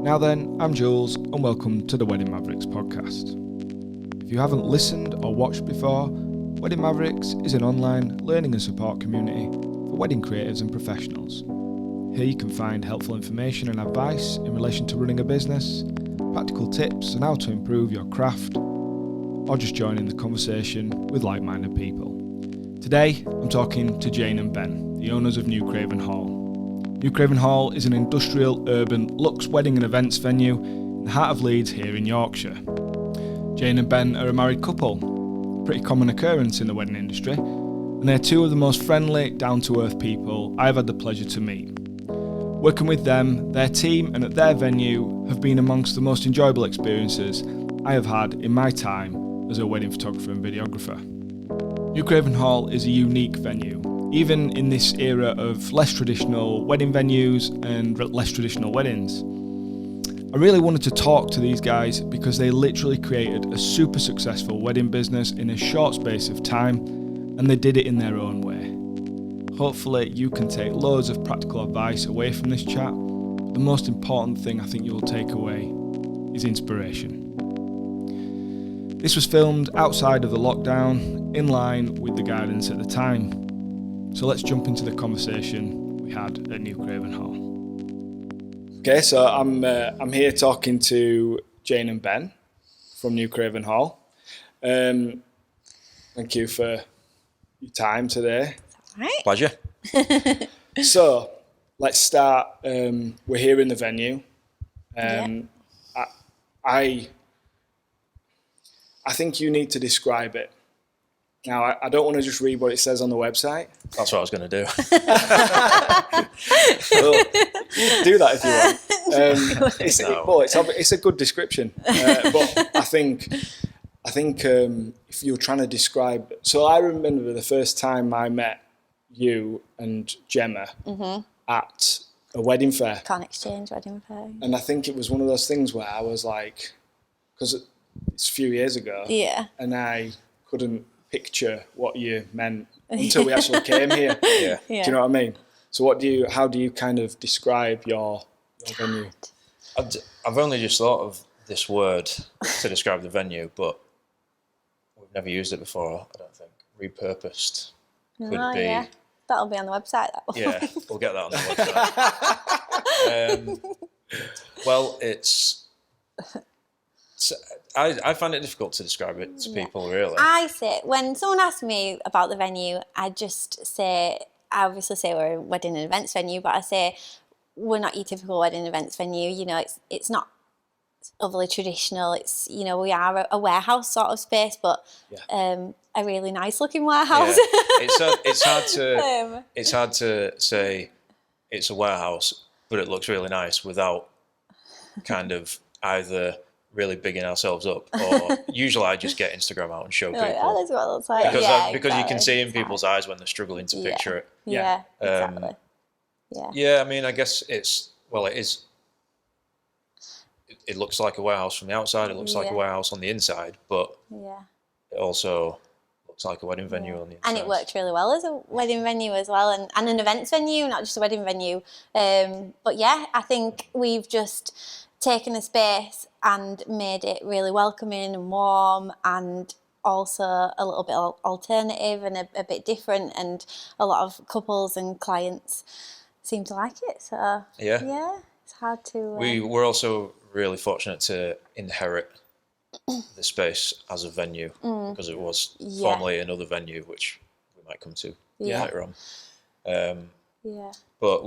Now then, I'm Jules and welcome to the Wedding Mavericks podcast. If you haven't listened or watched before, Wedding Mavericks is an online learning and support community for wedding creatives and professionals. Here you can find helpful information and advice in relation to running a business, practical tips on how to improve your craft, or just join in the conversation with like-minded people. Today, I'm talking to Jane and Ben, the owners of New Craven Hall. New Craven Hall is an industrial, urban, luxe wedding and events venue in the heart of Leeds here in Yorkshire. Jane and Ben are a married couple, a pretty common occurrence in the wedding industry, and they're two of the most friendly, down-to-earth people I've had the pleasure to meet. Working with them, their team and at their venue have been amongst the most enjoyable experiences I have had in my time as a wedding photographer and videographer. New Craven Hall is a unique venue, even in this era of less traditional wedding venues and less traditional weddings. I really wanted to talk to these guys because they literally created a super successful wedding business in a short space of time, and they did it in their own way. Hopefully you can take loads of practical advice away from this chat. The most important thing I think you'll take away is inspiration. This was filmed outside of the lockdown, in line with the guidance at the time. So let's jump into the conversation we had at New Craven Hall. Okay, so I'm here talking to Jane and Ben from New Craven Hall. Thank you for your time today. All right. Pleasure. So let's start. We're here in the venue. I think you need to describe it. Now, I don't want to just read what it says on the website. That's what I was going to do. Well, you can do that if you want. It's a good description. But I think if you're trying to describe... So I remember the first time I met you and Gemma at a wedding fair. Can't exchange wedding fair. And I think it was one of those things where I was like... Because it's a few years ago. Yeah. And I couldn't picture what you meant until we actually came here. Yeah. Do you know what I mean? So how do you kind of describe your venue? I've only just thought of this word to describe the venue, but we've never used it before, I don't think. Repurposed could be... Yeah. That'll be on the website. Yeah, we'll get that on the website. Well, I find it difficult to describe it to people, really. I say, when someone asks me about the venue, I obviously say we're a wedding and events venue, but I say we're not your typical wedding and events venue. You know, it's not overly traditional. It's, you know, we are a warehouse sort of space, but a really nice looking warehouse. Yeah. It's hard to say it's a warehouse, but it looks really nice without kind of either really bigging ourselves up, or usually I just get Instagram out and show people. Oh, that's what it looks like. Because you can see in people's eyes when they're struggling to picture it. Yeah, exactly. Yeah, I mean, I guess it is. It looks like a warehouse from the outside. It looks like a warehouse on the inside, but it also looks like a wedding venue on the inside. And it worked really well as a wedding venue as well, and an events venue, not just a wedding venue. But yeah, I think we've just taken a space and made it really welcoming and warm, and also a little bit alternative and a bit different, and a lot of couples and clients seem to like it. So yeah, it's hard to... We were also really fortunate to inherit the space as a venue, because it was formerly another venue, which we might come to later on. But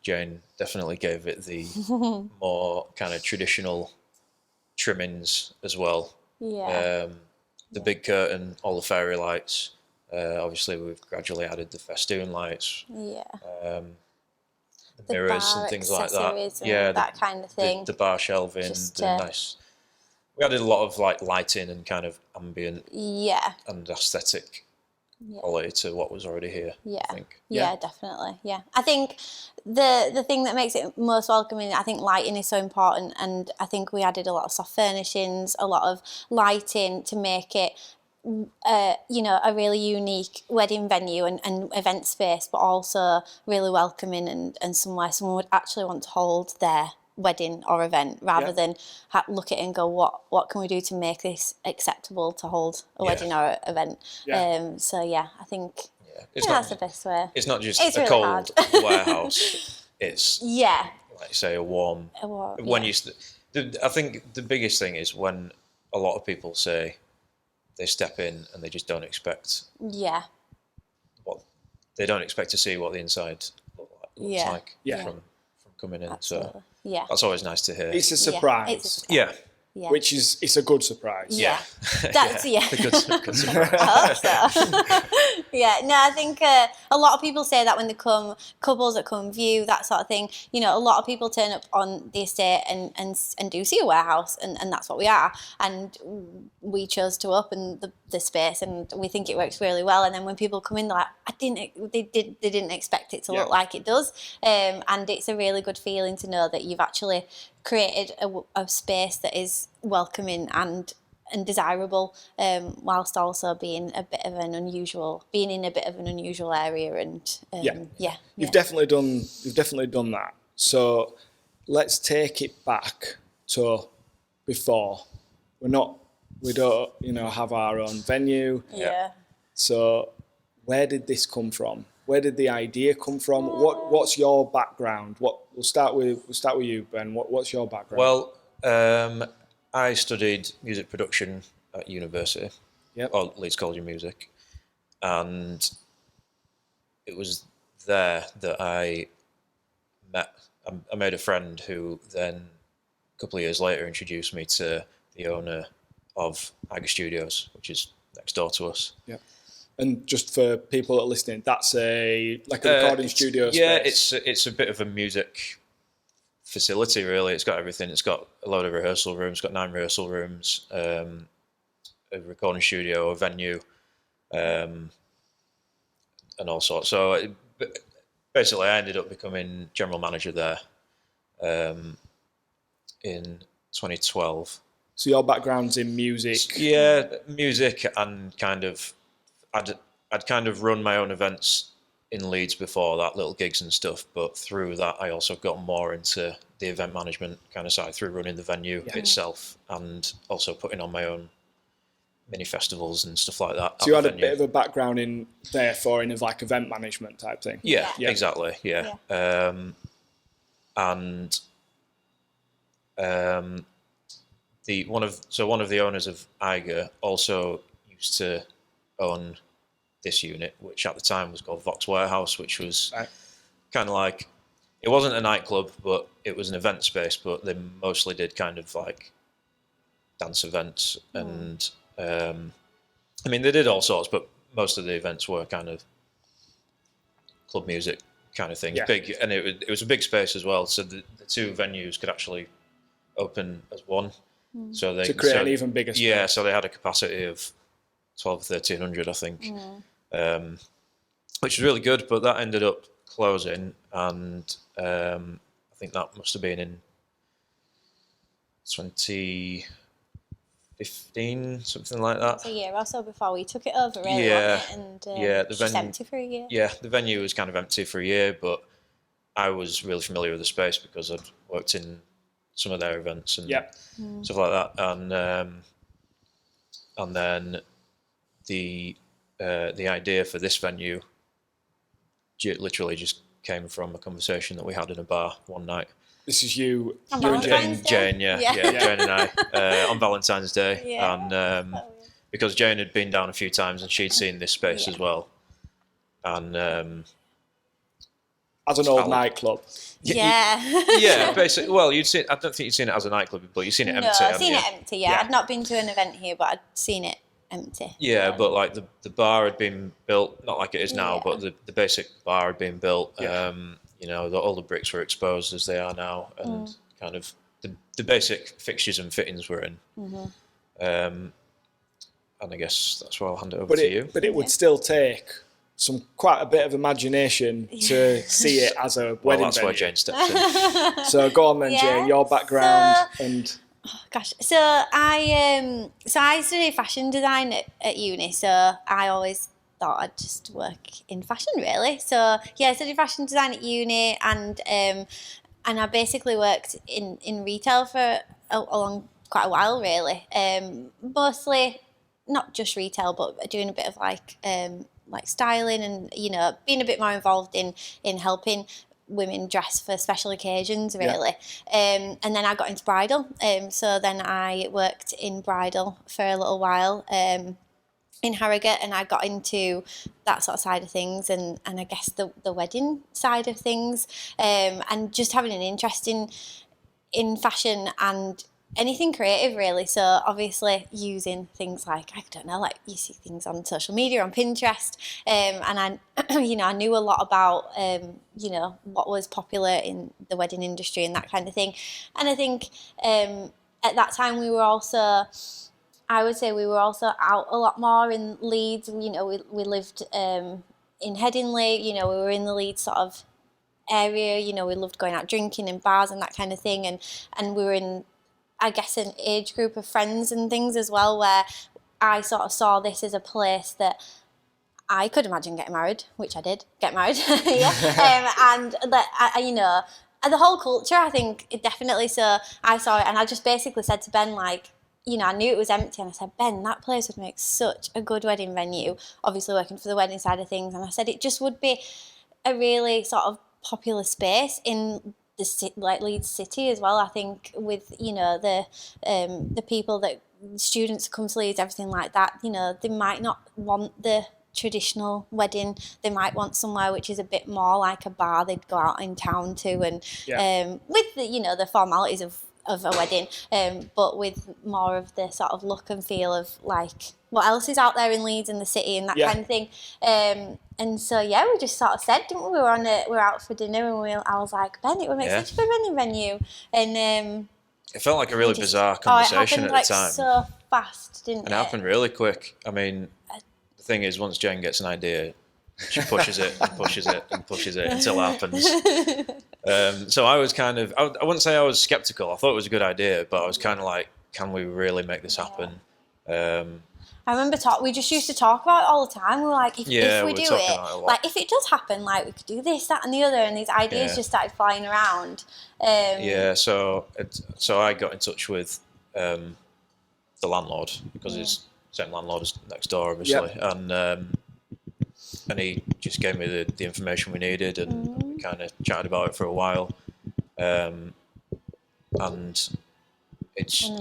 Jane definitely gave it the more kind of traditional trimmings as well. The big curtain, all the fairy lights. Obviously, we've gradually added the festoon lights. The mirrors and things like that. Yeah, that kind of thing. The bar shelving, nice. We added a lot of like lighting and kind of ambient and aesthetic quality to what was already here. I think. Yeah, definitely. Yeah, I think the thing that makes it most welcoming, I think lighting is so important, and I think we added a lot of soft furnishings, a lot of lighting to make it a really unique wedding venue and event space, but also really welcoming and somewhere someone would actually want to hold their wedding or event, rather than look at it and go, what can we do to make this acceptable to hold a wedding or event. So I think that's the best way. It's not just It's a really cold hard. warehouse. It's like say a warm. When I think the biggest thing is when a lot of people say they step in and they just don't expect. They don't expect to see what the inside looks like from coming in. Absolutely. So that's always nice to hear. It's a surprise. Yeah. Which is, it's a good surprise. That's a good surprise. I hope so. I think a lot of people say that when they come, couples that come view, that sort of thing. A lot of people turn up on the estate and do see a warehouse, and that's what we are. And we chose to open the space, and we think it works really well. And then when people come in, they're like, they didn't expect it to look like it does. And it's a really good feeling to know that you've actually created a space that is welcoming and desirable, whilst also being in a bit of an unusual area. And You've definitely done that. So let's take it back to before. We don't have our own venue. So where did this come from? Where did the idea come from? What's your background? We'll start with you, Ben. What's your background? Well, I studied music production at university, or Leeds College of Music, and it was there that I made a friend who then a couple of years later introduced me to the owner of Eiger Studios, which is next door to us. Yeah. And just for people that are listening, that's a recording studio space. Yeah, it's a bit of a music facility, really. It's got everything. It's got a load of rehearsal rooms. It's got 9 rehearsal rooms, a recording studio, a venue, and all sorts. So basically, I ended up becoming general manager there in 2012. So your background's in music? Yeah, music, and I'd kind of run my own events in Leeds before that, little gigs and stuff, but through that I also got more into the event management kind of side through running the venue itself, and also putting on my own mini festivals and stuff like that. So you had a bit of a background in like event management type thing? Yeah. Exactly, yeah. And one of the owners of Eiger also used to own this unit, which at the time was called Vox Warehouse, which was kind of like, it wasn't a nightclub, but it was an event space, but they mostly did kind of like dance events and they did all sorts, but most of the events were kind of club music kind of thing. Big, and it was a big space as well, so the 2 venues could actually open as one. So they create an even bigger space. Yeah, so they had a capacity of 1,300, I think, which was really good. But that ended up closing, and I think that must have been in 2015, something like that. It's a year or so before we took it over, really, wasn't it? And the just empty for a year. Yeah, the venue was kind of empty for a year, but I was really familiar with the space because I'd worked in some of their events and stuff like that, and then the idea for this venue literally just came from a conversation that we had in a bar one night. This is you On and Valentine's Jane. Day? Jane and I on Valentine's Day, and because Jane had been down a few times and she'd seen this space as well, and as an old nightclub. Yeah. Basically. Well, I don't think you'd seen it as a nightclub, but you've seen it empty. No, I've seen it empty. Yeah, I'd not been to an event here, but I'd seen it empty. Yeah, but like the bar had been built, not like it is now, but the basic bar had been built. All the bricks were exposed as they are now, and kind of the basic fixtures and fittings were in. And I guess that's why I'll hand it over to you. But it would still take quite a bit of imagination to see it as a wedding that's venue. why Jane steps in. So go on then, Jane, your background and... Gosh, so I studied fashion design at uni, so I always thought I'd just work in fashion really. So yeah, I studied fashion design at uni, and I basically worked in retail for a long quite a while really. Mostly not just retail, but doing a bit of like styling and being a bit more involved in helping women dress for special occasions really. And then I got into bridal, so then I worked in bridal for a little while in Harrogate, and I got into that sort of side of things, and I guess the wedding side of things, and just having an interest in fashion and anything creative really. So obviously using things like, I don't know, like you see things on social media, on Pinterest, and I I knew a lot about what was popular in the wedding industry and that kind of thing. And I think at that time I would say we were also out a lot more in Leeds. We lived in Headingley. We were in the Leeds sort of area. We loved going out drinking in bars and that kind of thing. And we were in, I guess, an age group of friends and things as well, where I sort of saw this as a place that I could imagine getting married, which I did get married. And that and the whole culture, I think, it definitely. So I saw it, and I just basically said to Ben, like, I knew it was empty, and I said, Ben, that place would make such a good wedding venue. Obviously, working for the wedding side of things, and I said it just would be a really sort of popular space in the Leeds city as well. I think with the people that students come to Leeds, everything like that. They might not want the traditional wedding. They might want somewhere which is a bit more like a bar they'd go out in town to, and with the formalities of a wedding, but with more of the sort of look and feel of like what else is out there in Leeds and the city and that kind of thing. And so we just sort of said, didn't we? We were out for dinner, and I was like, Ben, it would make such a good wedding venue, and it felt like a really bizarre conversation at the time. So fast, didn't it? And it happened really quick. I mean, the thing is, once Jen gets an idea, she pushes it and pushes it and pushes it until it happens. So I was kind of, I wouldn't say I was skeptical. I thought it was a good idea, but I was kind of like, can we really make this happen? I remember we just used to talk about it all the time. We were like, if we do it, like if it does happen, like we could do this, that, and the other, and these ideas just started flying around. So I got in touch with the landlord, because his same landlord is next door, obviously, and he just gave me the information we needed, and we kind of chatted about it for a while, and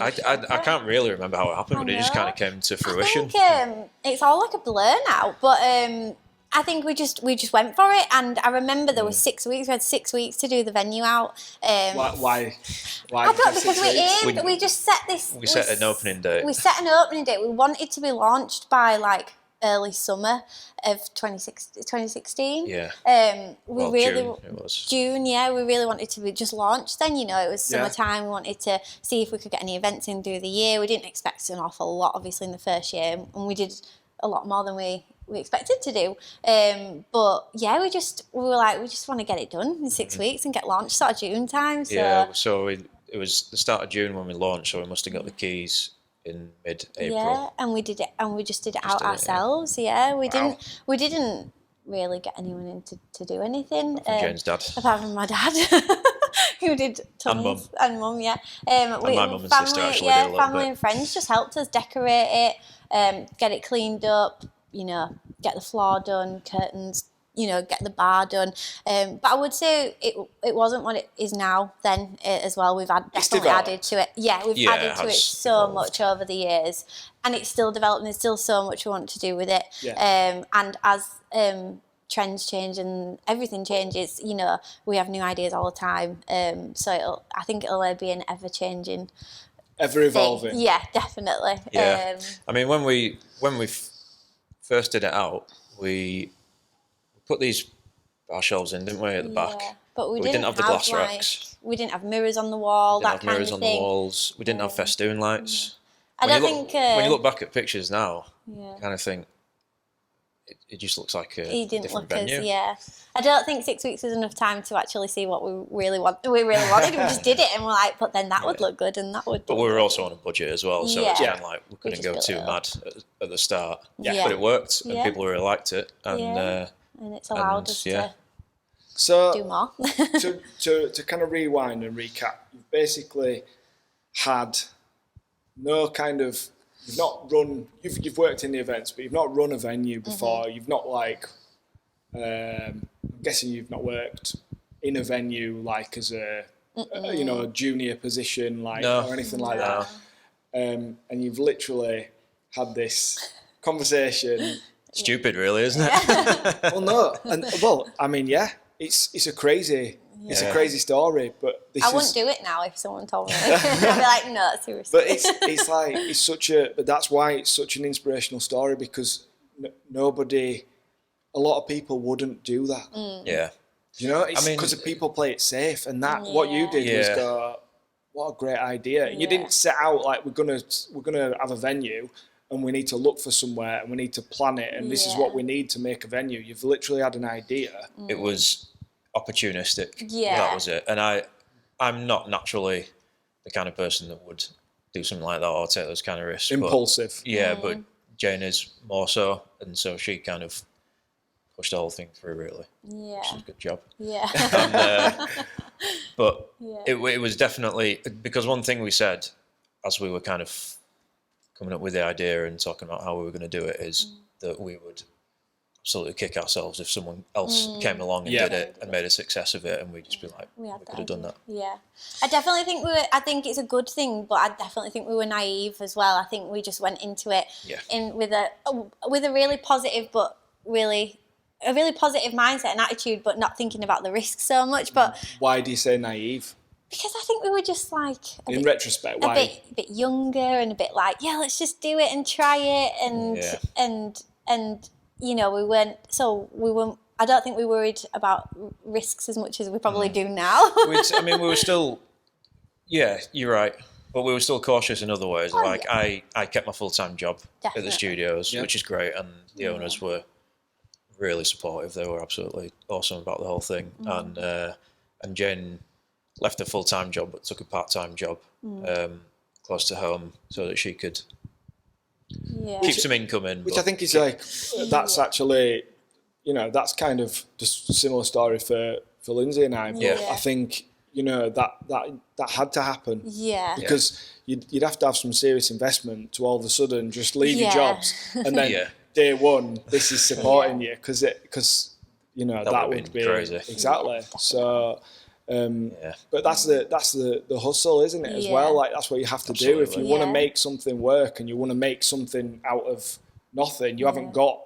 I can't really remember how it happened, but it just kind of came to fruition. I think it's all like a blur now, but I think we just went for it, and I remember there was 6 weeks. We had 6 weeks to do the venue out. Why? I don't, because we aimed. We just set this. We set an opening date. We set an opening date. We wanted to be launched by like early summer of 2016. Yeah. June, it was. June, yeah. We really wanted to be just launched then. It was summertime. We wanted to see if we could get any events in through the year. We didn't expect an awful lot, obviously, in the first year, and we did a lot more than we expected to do. But yeah, we were like, we just want to get it done in 6 weeks and get launched sort of June time. So. Yeah. So it was the start of June when we launched, so we must have got the keys in mid-April. Yeah, and we did it, and we just did it out ourselves. Yeah, we didn't really get anyone in to do anything. Apart from Jane's dad. Apart from my dad, who did tons. And mum, yeah. And my mum and sister actually did a little family bit. and friends just helped us decorate it, get it cleaned up, get the floor done, curtains, get the bar done. But I would say it wasn't what it is now then as well. We've definitely added to it. Yeah, we've added to it so much over the years. And it's still developing. There's still so much we want to do with it. Yeah. And as trends change and everything changes, we have new ideas all the time. So I think it'll be an ever-changing, ever-evolving thing. Yeah, definitely. Yeah. I mean, when we first did it out, we put these bar shelves in, didn't we, at the back? But we didn't have the glass racks. We didn't have mirrors on the wall, We didn't have mirrors on the walls. We didn't have festoon lights. I don't think... when you look back at pictures now, you kind of think, it just looks like a He didn't different look venue. I don't think 6 weeks was enough time to actually see what we really wanted. We just did it, and we're like, but then that would look good, and that would. But we were also on a budget as well, so it's Yeah. kind of like we couldn't go built too it mad at the start. Yeah. But it worked, and Yeah. people really liked it, and and it's allowed and, us yeah. to So do more. to kind of rewind and recap, you've basically had no kind of, you've worked in the events, but you've not run a venue before. You've not like, I'm guessing you've not worked in a venue like as a junior position or anything like that. And you've literally had this conversation. Stupid, really, isn't it? Well, no, I mean, yeah, it's a crazy. It's a crazy story, but I wouldn't do it now if someone told me. I'd be like, no, seriously. But but that's why it's such an inspirational story, because a lot of people wouldn't do that. Yeah. You know, it's because people play it safe, and what you did was go, what a great idea. You didn't set out like we're gonna have a venue, and we need to look for somewhere, and we need to plan it, and this is what we need to make a venue. You've literally had an idea. It was opportunistic. Yeah. That was it. And I'm not naturally the kind of person that would do something like that or take those kind of risks. Impulsive. But Jane is more so, and so she kind of pushed the whole thing through, really. Yeah. Which is a good job. Yeah. But it was definitely, because one thing we said as we were kind of coming up with the idea and talking about how we were going to do it is that we would absolutely kick ourselves if someone else came along and did it and made a success of it, and we'd just be like, we could have done that. Yeah, I definitely think I think it's a good thing, but I definitely think we were naive as well. I think we just went into it with a really positive, but a really positive mindset and attitude, but not thinking about the risks so much. But why do you say naive? Because I think we were just like retrospect, why? A bit younger and a bit like, let's just do it and try it, and you know, we weren't. I don't think we worried about risks as much as we probably do now. We were still, you're right, but we were still cautious in other ways. I kept my full-time job at the studios, which is great, and the owners were really supportive. They were absolutely awesome about the whole thing, and Jane left a full-time job but took a part-time job close to home so that she could keep some income in. Which I think is that's actually, that's kind of just a similar story for Lindsay and I. But I think, that had to happen. Yeah. Because you'd have to have some serious investment to all of a sudden just leave your jobs and then day one, this is supporting you because that would be crazy. Exactly. So. But that's the hustle, isn't it, as well? Like, that's what you have to do if you want to make something work and you want to make something out of nothing. You haven't got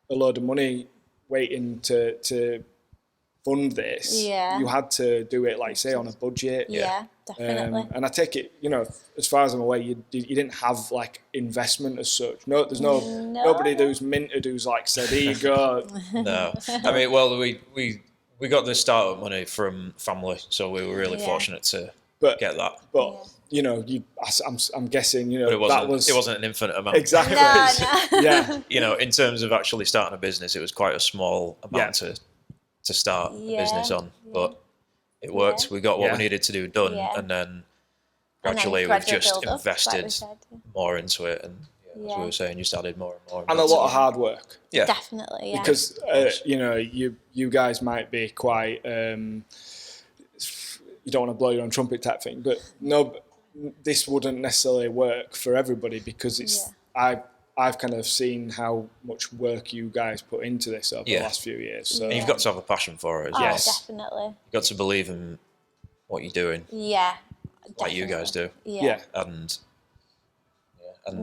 a load of money waiting to fund this. You had to do it, like, say, on a budget. Definitely. And I take it, as far as I'm aware, you didn't have like investment as such. No, there's nobody who's minted who's like said, here you go. No, we got the startup money from family, so we were really fortunate to get that. But I'm guessing but it wasn't an infinite amount. Exactly. No. In terms of actually starting a business, it was quite a small amount to start a business on, but it worked. We got what we needed to do done, and then gradually we've just invested more into it, and as we were saying, just added more and more. And a lot of hard work. Yeah. Definitely, Because, you guys might be quite, you don't want to blow your own trumpet type thing, but this wouldn't necessarily work for everybody because I've kind of seen how much work you guys put into this over the last few years. So. And you've got to have a passion for it as well. Definitely. You've got to believe in what you're doing. Yeah. Like you guys do. Yeah. And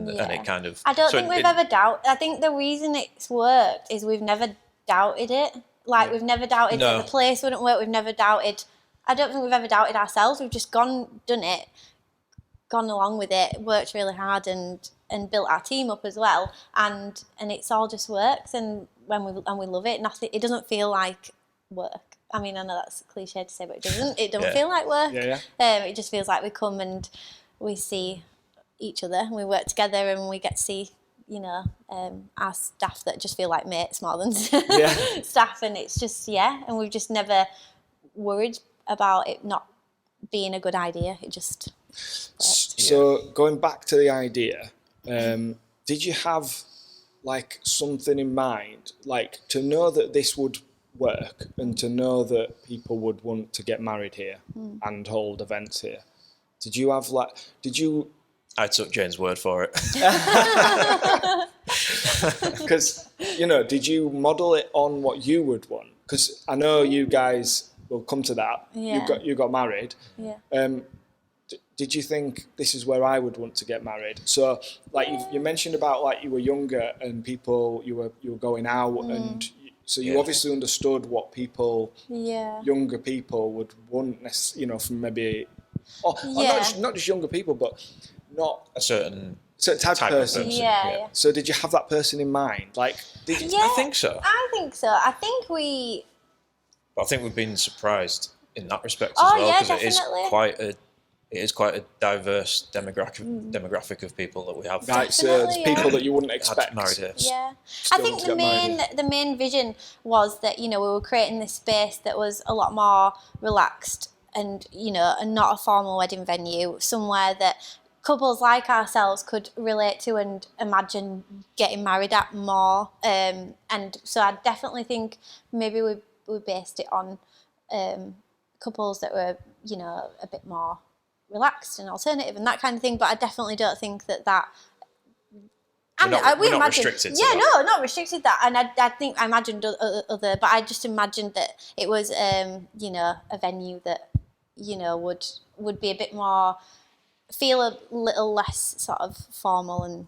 it kind of... I don't think we've ever doubted... I think the reason it's worked is we've never doubted it. Like, we've never doubted that the place wouldn't work. We've never doubted... I don't think we've ever doubted ourselves. We've just done it, gone along with it, worked really hard and built our team up as well. And it's all just works. And we love it. It doesn't feel like work. I mean, I know that's cliche to say, but it doesn't. It don't feel like work. It just feels like we come and we see each other and we work together and we get to see our staff that just feel like mates more than Yeah. staff, and it's just and we've just never worried about it not being a good idea. It just worked. So going back to the idea, did you have like something in mind, like to know that this would work and to know that people would want to get married here and hold events here? Did you have I took Jane's word for it. because did you model it on what you would want? Because I know you guys will come to that. You got married. Did you think this is where I would want to get married? So like you mentioned about like you were younger and people you were going out and so you obviously understood what younger people would want, from maybe or not just younger people, but not a certain type of person. Yeah. So did you have that person in mind? Like, did you? I think so. I think But I think we've been surprised in that respect Oh, as well, yeah, because definitely. it is quite a diverse demographic of people that we have. Right, so it's people that you wouldn't expect. Married here. Yeah, I think the main vision was that we were creating this space that was a lot more relaxed and and not a formal wedding venue, somewhere that couples like ourselves could relate to and imagine getting married at more. And so I definitely think maybe we based it on couples that were a bit more relaxed and alternative and that kind of thing. But I definitely don't think that. We're not restricted. Not restricted that. And I imagined other, but I just imagined that it was a venue that would be a bit more, feel a little less sort of formal and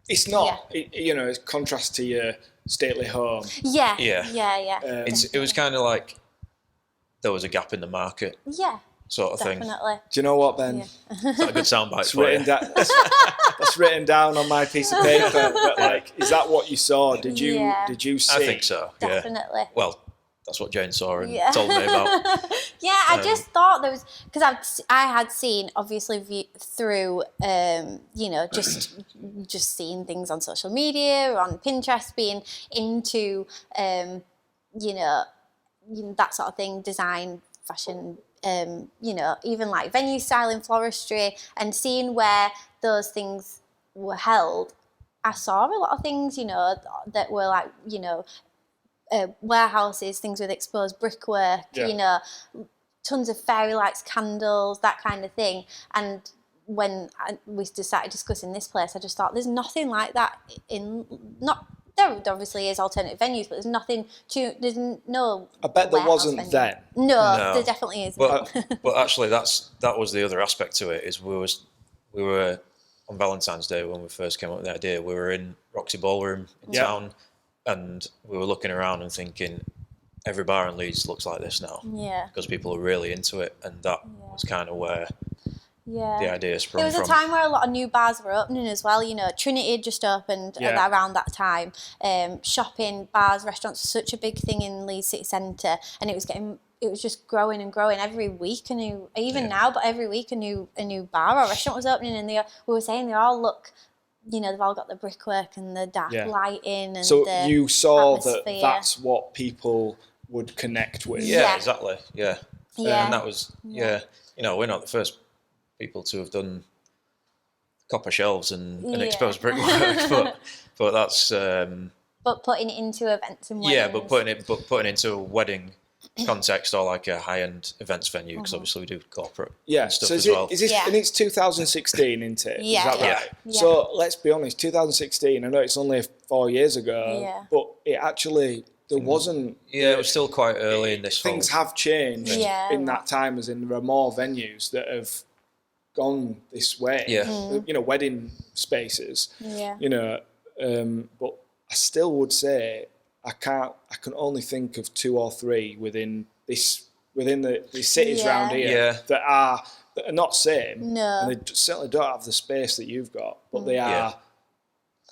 it's not it's contrast to your stately home. It was kind of like there was a gap in the market. Sort of Definitely. thing. Do you know what, Ben? Is that a good soundbite for you? That's written down on my piece of paper. But like, is that what you saw? Did you see? I think so. Definitely. Yeah. Well, that's what Jane saw and told me about. I just thought there was, because I had seen obviously through just seeing things on social media or on Pinterest, being into that sort of thing, design, fashion. Even like venue styling, floristry, and seeing where those things were held, I saw a lot of things, that were like, warehouses, things with exposed brickwork, tons of fairy lights, candles, that kind of thing. And when we started discussing this place, I just thought there's nothing like that there obviously is alternative venues, but there's no. I bet there wasn't venue. then. No, there definitely isn't. But actually, that was the other aspect to it. Is we were on Valentine's Day when we first came up with the idea. We were in Roxy Ballroom in town, and we were looking around and thinking, every bar in Leeds looks like this now. Yeah. Because people are really into it, and that was kind of where. The idea sprung from. There was a time where a lot of new bars were opening as well. Trinity had just opened around that time. Shopping, bars, restaurants were such a big thing in Leeds City Centre, and it was just growing and growing every week. Now, but every week a new bar or restaurant was opening, and we were saying they all look. They've all got the brickwork and the dark lighting, and so you saw atmosphere. that's what people would connect with. Yeah, exactly. Yeah. And that was we're not the first people to have done copper shelves and exposed brickwork, but that's. But putting it into events and weddings. Yeah, but putting it into a wedding context or like a high-end events venue, because obviously we do corporate stuff as well. Is this, and it's 2016, isn't it? Yeah. Is that right? Yeah. So let's be honest, 2016. I know it's only 4 years ago, but it actually. There wasn't. Yeah, it was still quite early in this. Things have changed in that time, as in there are more venues that have gone this way. Yeah. Wedding spaces. Yeah. But I still would say I can only think of 2 or 3 within the cities around here that are not same. No. And they certainly don't have the space that you've got, but they are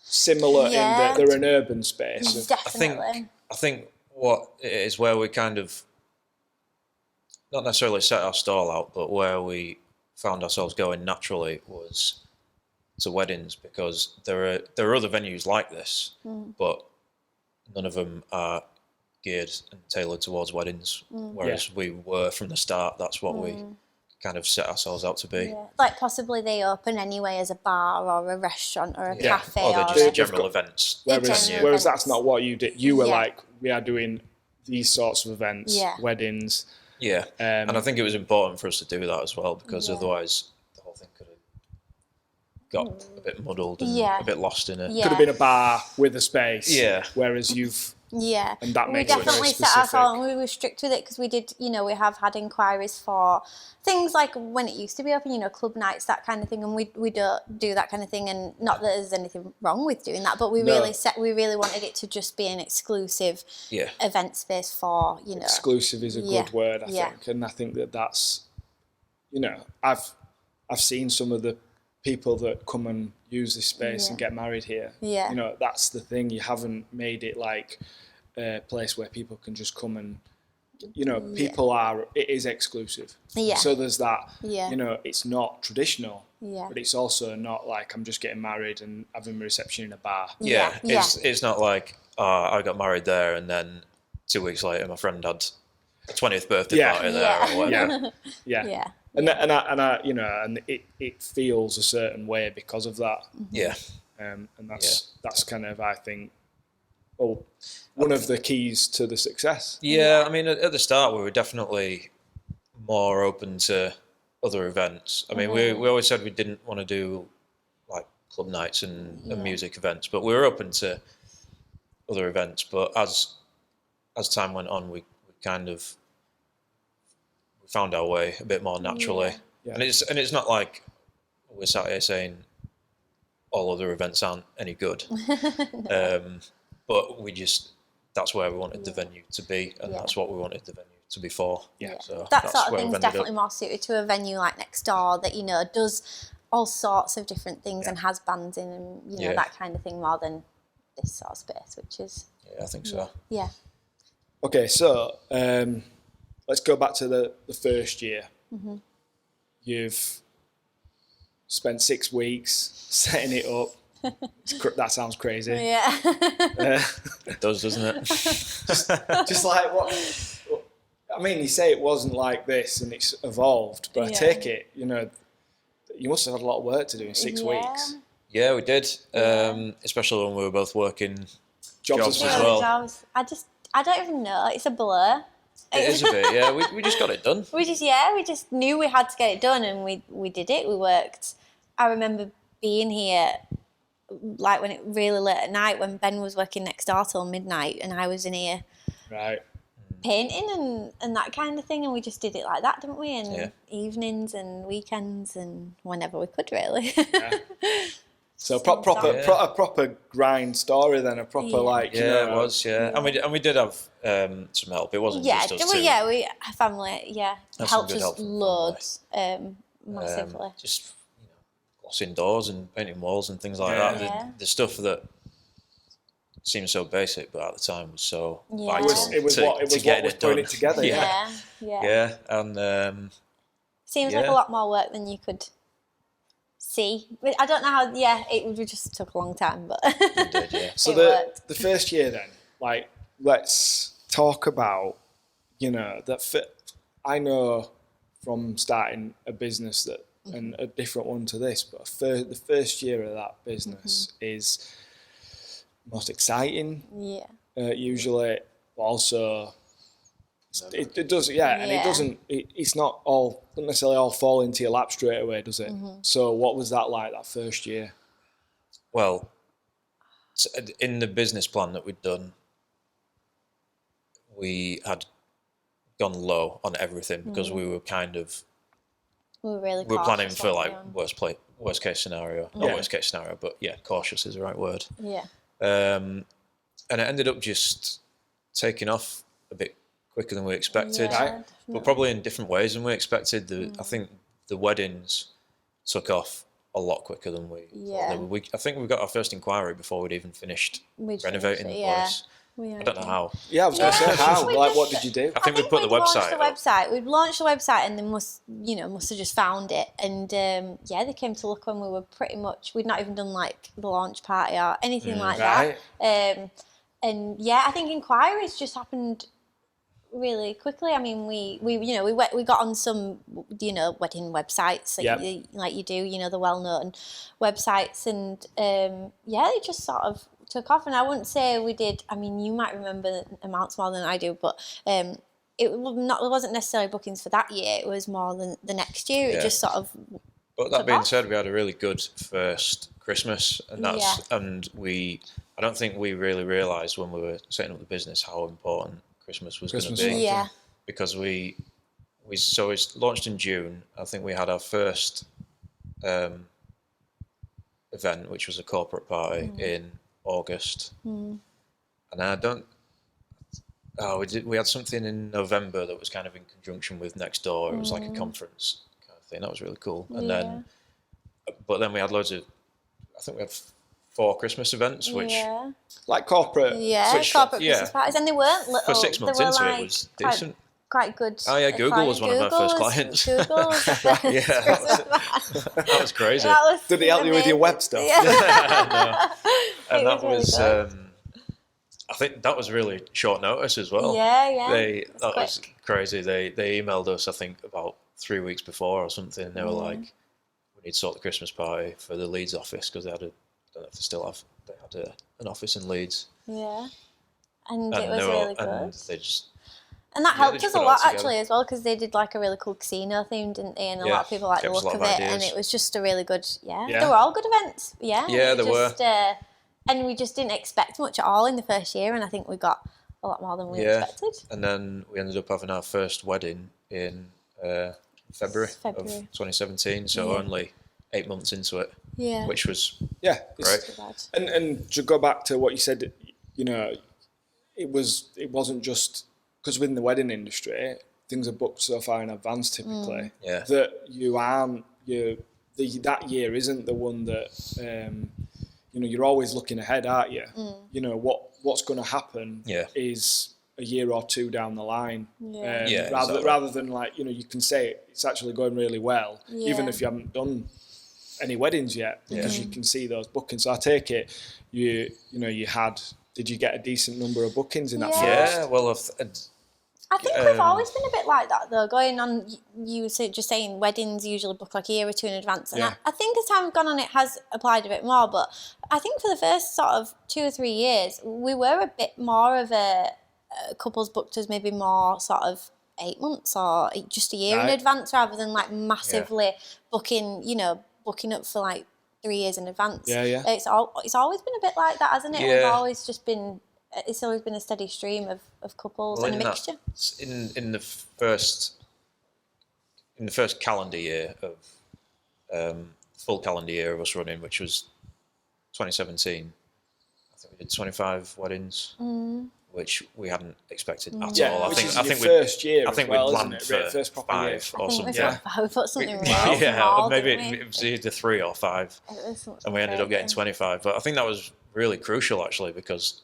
similar in that they're an urban space. Definitely. I think what it is where we kind of not necessarily set our stall out, but where we found ourselves going naturally was to weddings, because there are other venues like this, but none of them are geared and tailored towards weddings. Whereas we were from the start. That's what we kind of set ourselves out to be. Yeah. Like possibly they open anyway as a bar or a restaurant or a cafe. Or they're just general events. Whereas that's not what you did. You were Yeah. like, we are doing these sorts of events, weddings. Yeah, and I think it was important for us to do that as well, because otherwise the whole thing could have got a bit muddled and a bit lost in it. Yeah. Could have been a bar with a space. Yeah. Whereas you've... Yeah, And that we makes it very definitely set specific. ourselves, and we were strict with it because we did, we have had inquiries for things like when it used to be open, club nights, that kind of thing, and we don't do that kind of thing. And not that there's anything wrong with doing that, but we really wanted it to just be an exclusive event space for, Exclusive is a good word, I think, and I think that's, I've seen some of the people that come and use this space and get married here. Yeah. That's the thing. You haven't made it like a place where people can just come and, it is exclusive. Yeah. So there's that, Yeah. It's not traditional, Yeah. but it's also not like I'm just getting married and having a reception in a bar. Yeah, Yeah. It's not like I got married there and then 2 weeks later my friend had a 20th birthday party there or whatever. Yeah. And it feels a certain way because of that. Yeah. And that's kind of, I think, one of the keys to the success. Yeah, I mean, at the start we were definitely more open to other events. I mean, we always said we didn't want to do like club nights and music events, but we were open to other events. But as time went on, we kind of found our way a bit more naturally. And it's not like we're sat here saying all other events aren't any good. But that's where we wanted the venue to be, and that's what we wanted the venue to be for. Yeah. So that sort of where thing's we've ended definitely up. more suited to a venue like Next Door that, does all sorts of different things and has bands in and, that kind of thing, more than this sort of space, which is... Yeah, I think so. Yeah. Okay, so let's go back to the first year. You've spent 6 weeks setting it up. That sounds crazy. Yeah. It does, doesn't it? Just like what? I mean, you say it wasn't like this and it's evolved, but I take it, you must have had a lot of work to do in 6 weeks. Yeah, we did. Especially when we were both working jobs as Yeah, well. jobs. I don't even know. It's a blur. It is a bit, yeah. We just got it done. We just knew we had to get it done, and we did it. We worked. I remember being here, like when it really late at night, when Ben was working next door till midnight, and I was in here painting and that kind of thing, and we just did it like that, didn't we? And evenings and weekends and whenever we could, really. So a proper grind story then, a proper it was, and we did have some help. It wasn't just us two. We family helped us help from loads, massively. Just glossing doors and painting walls and things like that. Yeah. The stuff that seems so basic, but at the time was so Yeah. vital It was what was putting it together. Yeah, and seems like a lot more work than you could see. But I don't know how. Yeah, it just took a long time, but it did, yeah. So the first year then, like, let's talk about, I know from starting a business that, and a different one to this, but the first year of that business is most exciting. Yeah. Usually, but also it does, and it doesn't. It's not all, doesn't necessarily all fall into your lap straight away, does it? So, what was that like that first year? Well, in the business plan that we'd done, we had gone low on everything because we were kind of we were planning for like worst case scenario, not worst case scenario, but cautious is the right word. Yeah. And it ended up just taking off a bit quicker than we expected, but probably in different ways than we expected. I think the weddings took off a lot quicker than we thought they would. I think we got our first inquiry before we'd even finished renovating the place. I don't know how. Yeah, I was going to say how. We Like, just- what did you do? I think we put the we'd launched website up. We'd launched the website, and they must have just found it. And they came to look when we were pretty much. We'd not even done like the launch party or anything like Right. that. And yeah, I think inquiries just happened really quickly. I mean, we got on some wedding websites like you do, the well-known websites, and they just sort of took off. And I wouldn't say we did. I mean, you might remember amounts more than I do, but it wasn't necessarily bookings for that year. It was more than the next year. Yeah. It just sort of. But that took being off. said, we had a really good first Christmas, and I don't think we really realised when we were setting up the business how important Christmas was going to be. Yeah. Because we launched in June. I think we had our first event, which was a corporate party in August, and I don't. Oh, we had something in November that was kind of in conjunction with Nextdoor. It was like a conference kind of thing. That was really cool. And then we had loads of. I think we had 4 Christmas events, which Like corporate. Corporate Christmas parties, and they weren't little. for 6 months they were into like it was decent. Quite good. Oh yeah, Google was one of our first clients. Google was the first That was crazy. Did they help you with your web stuff? Yeah. And that really was, good. I think that was really short notice as well. Yeah. That was crazy. They emailed us, I think, about 3 weeks before or something. And they were like, "We need to sort the Christmas party for the Leeds office," because they had I don't know if they still have. They had an office in Leeds. Yeah. And it was really good. And they just. And that they helped just us a put it all lot together. actually as well, because they did like a really cool casino theme, didn't they? And a lot of people liked the gave us a look lot of of it, and ideas. it was just a really good. Yeah. They were all good events. Yeah. Yeah, they were. And we just didn't expect much at all in the first year, and I think we got a lot more than we expected. And then we ended up having our first wedding in February of 2017, so only 8 months into it, which was great. And to go back to what you said, it wasn't just because within the wedding industry, things are booked so far in advance typically that you aren't that year isn't the one that you're always looking ahead, aren't you? What's going to happen is a year or two down the line, rather than like you can say it's actually going really well, even if you haven't done any weddings yet, because you can see those bookings. So I take it did you get a decent number of bookings in that first? Yeah, well, I think we've always been a bit like that though, going on, you were just saying weddings usually book like a year or two in advance, and I think as time's gone on it has applied a bit more, but I think for the first sort of 2 or 3 years we were a bit more of a couples booked as maybe more sort of 8 months or just a year in advance, rather than like massively booking up for like 3 years in advance. It's always been a bit like that, hasn't it? It's always been a steady stream of couples and a mixture. In the first calendar year of full calendar year of us running, which was 2017, I think we did 25 weddings, which we hadn't expected at all. I think we planned for 5 or something. We put something really small, maybe didn't we? it was either 3 or 5, and we ended up getting 25. But I think that was really crucial actually, because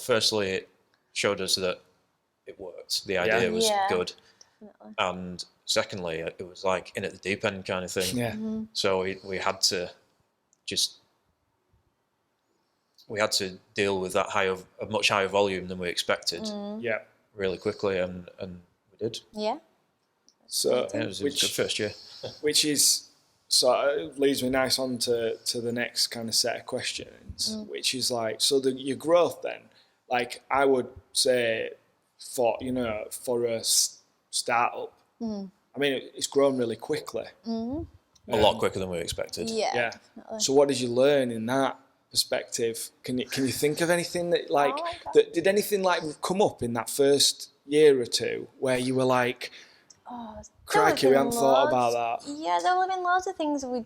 firstly it showed us that it worked. The idea was good, and secondly it was like in at the deep end kind of thing. So we had to deal with that a much higher volume than we expected. Really quickly, and we did. So it was a good first year. Which is it leads me nice on to the next kind of set of questions, which is like, so your growth then, like I would say for a startup, I mean it's grown really quickly. A lot quicker than we expected. Yeah. So what did you learn in that perspective? Can you think of anything that like did anything like come up in that first year or two where you were like, crikey, we hadn't thought about that? Yeah, there would have been loads of things I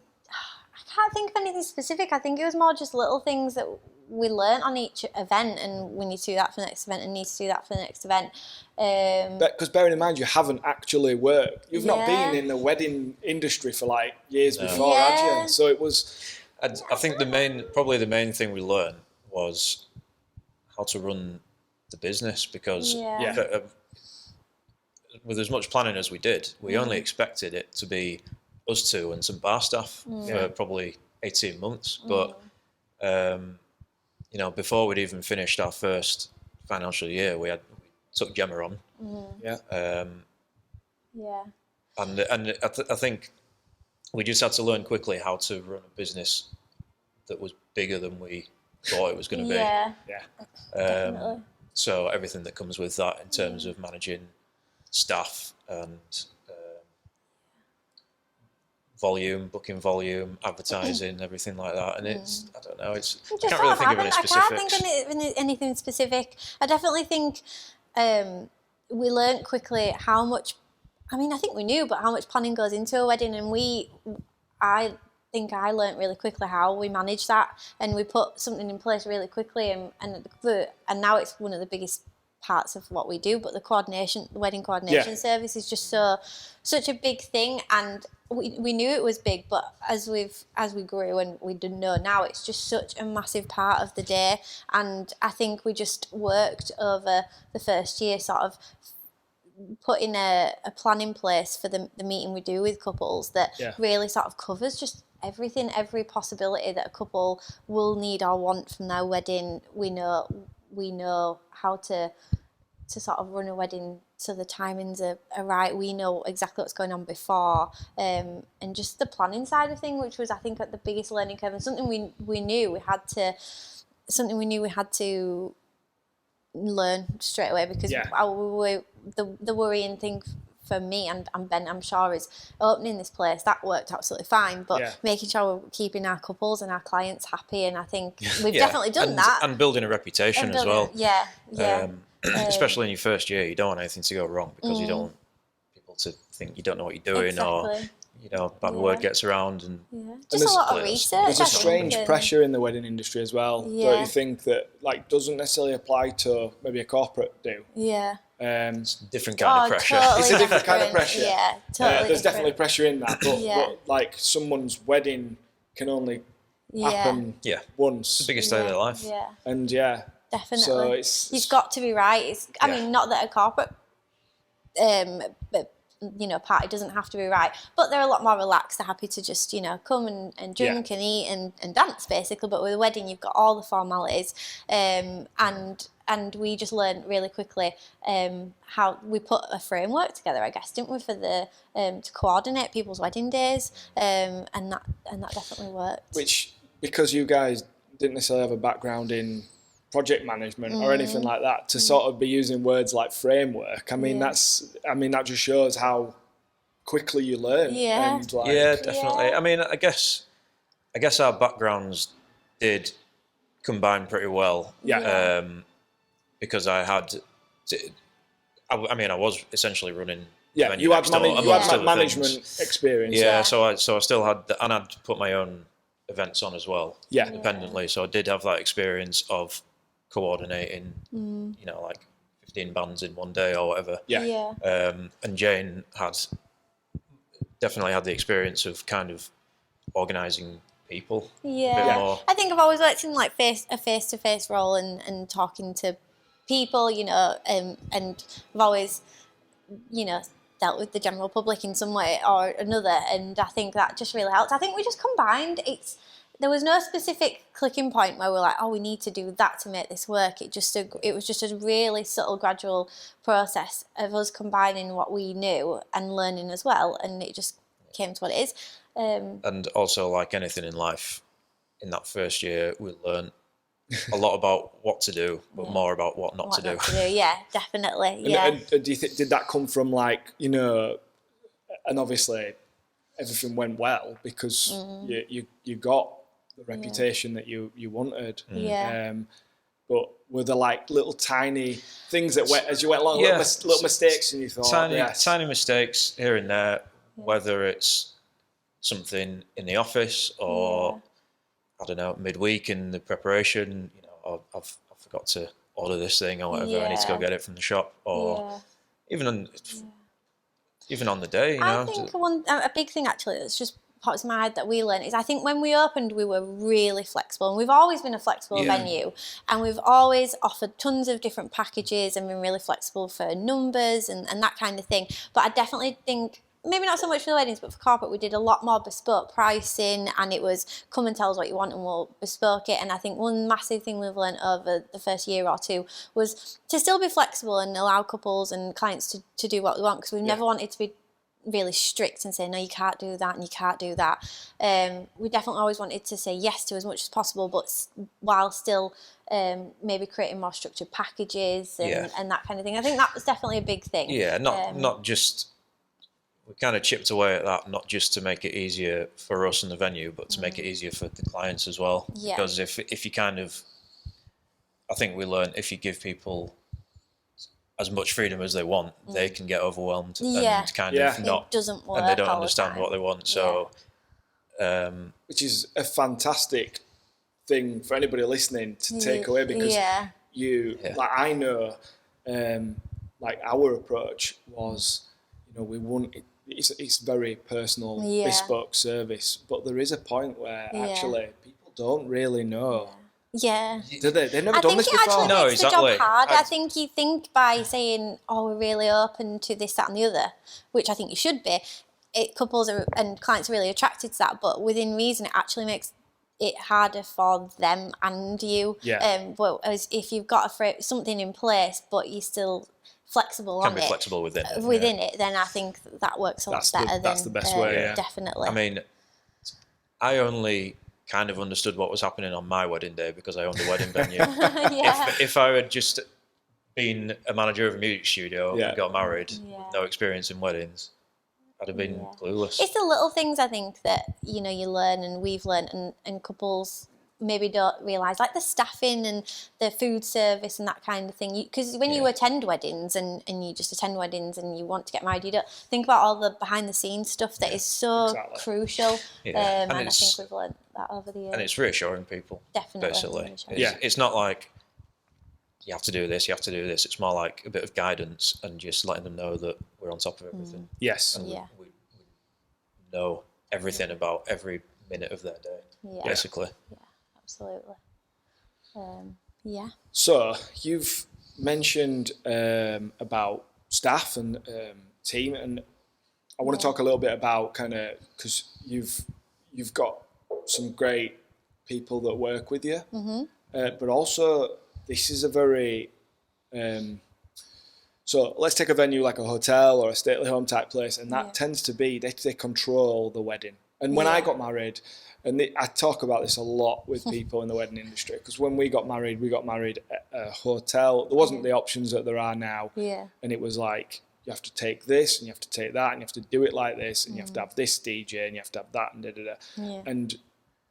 can't think of anything specific. I think it was more just little things that we learnt on each event, and we need to do that for the next event and need to do that for the next event. Because bearing in mind you haven't actually worked, you've not been in the wedding industry for like years before, had you? So it was. I think the main thing we learned was how to run the business, because Yeah. with as much planning as we did, we only expected it to be us two and some bar staff for probably 18 months. But, before we'd even finished our first financial year, we took Gemma on. And I think we just had to learn quickly how to run a business that was bigger than we thought it was going to be. Definitely. So everything that comes with that in terms of managing staff and booking volume, advertising, everything like that. And it's, I don't know, I can't really think of any specifics. I can't think of anything specific. I definitely think we learnt quickly how much, I think we knew, but how much planning goes into a wedding. And I think I learnt really quickly how we manage that, and we put something in place really quickly, and now it's one of the biggest parts of what we do. But the wedding coordination service is just such a big thing, and we knew it was big, but as we grew and we didn't know, now it's just such a massive part of the day. And I think we just worked over the first year sort of putting a plan in place for the meeting we do with couples that really sort of covers just everything, every possibility that a couple will need or want from their wedding. We know how to sort of run a wedding so the timings are right. We know exactly what's going on before, and just the planning side of things, which was, I think, at the biggest learning curve, and something we knew we had to learn straight away, because the worrying thing for me and Ben, I'm sure, is opening this place. That worked absolutely fine, but making sure we're keeping our couples and our clients happy, and I think we've definitely done that. And building a reputation as well. Yeah. Especially in your first year, you don't want anything to go wrong, because you don't want people to think you don't know what you're doing, or bad word gets around, and just a lot of research. There's a strange pressure in the wedding industry as well. Don't you think that doesn't necessarily apply to maybe a corporate do? Yeah. It's a different kind of pressure. Totally it's a different kind of pressure. Yeah, totally. There's definitely pressure in that, but someone's wedding can only happen once. It's the biggest day of their life. Yeah. And definitely. So you've got to be right. I mean, not that a corporate party doesn't have to be right, but they're a lot more relaxed. They're happy to just come and drink and eat and dance, basically. But with a wedding, you've got all the formalities, and we just learned really quickly how we put a framework together, I guess, didn't we, for to coordinate people's wedding days, and that definitely worked. Which, because you guys didn't necessarily have a background in project management or anything like that, to sort of be using words like framework, that just shows how quickly you learn. Definitely. I mean, I guess our backgrounds did combine pretty well. Because I was essentially running. You had management experience. So I still had, and I'd put my own events on as well, independently. So I did have that experience of coordinating, 15 bands in one day or whatever. And Jane definitely had the experience of kind of organising people. A bit more. I think I've always worked in a face-to-face role and talking to people, and I've always, dealt with the general public in some way or another, and I think that just really helped. I think we just combined. There was no specific clicking point where we're like, oh, we need to do that to make this work. It was just a really subtle, gradual process of us combining what we knew and learning as well, and it just came to what it is. And also, like anything in life, in that first year, we learned a lot about what to do, but more about what not to do. Yeah, definitely. And do you think, did that come from and obviously everything went well because you got the reputation that you wanted. But were there little tiny things that went as you went along, little mistakes, and you thought tiny mistakes here and there, whether it's something in the office or I don't know, midweek in the preparation, I forgot to order this thing or whatever. I need to go get it from the shop, or even on the day. I think a big thing actually that's just pops in my head that we learned is I think when we opened we were really flexible, and we've always been a flexible venue, and we've always offered tons of different packages and been really flexible for numbers and that kind of thing. But I definitely think, maybe not so much for the weddings, but for corporate we did a lot more bespoke pricing, and it was come and tell us what you want and we'll bespoke it. And I think one massive thing we've learned over the first year or two was to still be flexible and allow couples and clients to do what they want, because we've never wanted to be really strict and say no, you can't do that and you can't do that. We definitely always wanted to say yes to as much as possible, but while still maybe creating more structured packages and that kind of thing. I think that was definitely a big thing. Yeah, not just, we kind of chipped away at that, not just to make it easier for us and the venue, but to make it easier for the clients as well. Yeah. Because if you kind of, I think we learned, if you give people as much freedom as they want, they can get overwhelmed and kind of not, it doesn't work, and they don't understand what they want. So, which is a fantastic thing for anybody listening to take away, because like I know, like our approach was, we wouldn't. It's very personal, bespoke service, but there is a point where actually people don't really know. Yeah. Do they? They've never done this before. I think it actually makes the job hard. I think you think by saying, we're really open to this, that and the other, which I think you should be, couples and clients are really attracted to that, but within reason it actually makes it harder for them and you. Yeah. But if you've got something in place but you're still flexible can be flexible within it, then I think that works a lot better. That's the best way, definitely. I mean, I only kind of understood what was happening on my wedding day because I owned a wedding venue. If I had just been a manager of a music studio and got married with no experience in weddings, I'd have been clueless. It's the little things I think that you learn and we've learned, and couples maybe don't realise, like the staffing and the food service and that kind of thing. Because when you attend weddings and you just attend weddings and you want to get married, you don't think about all the behind the scenes stuff that is so crucial. And I think we've learned that over the years. And it's reassuring people. Definitely. Basically. It's not like you have to do this, you have to do this. It's more like a bit of guidance and just letting them know that we're on top of everything. Yes. And we know everything about every minute of their day, basically. Yeah. Absolutely. So you've mentioned about staff and team, and I want to talk a little bit about because you've got some great people that work with you, but also this is a very so let's take a venue like a hotel or a stately home type place, and that tends to be they control the wedding. And when I got married, and I talk about this a lot with people in the wedding industry, because when we got married at a hotel. There wasn't the options that there are now. Yeah. And it was like, you have to take this and you have to take that and you have to do it like this and you have to have this DJ and you have to have that and da-da-da. Yeah. And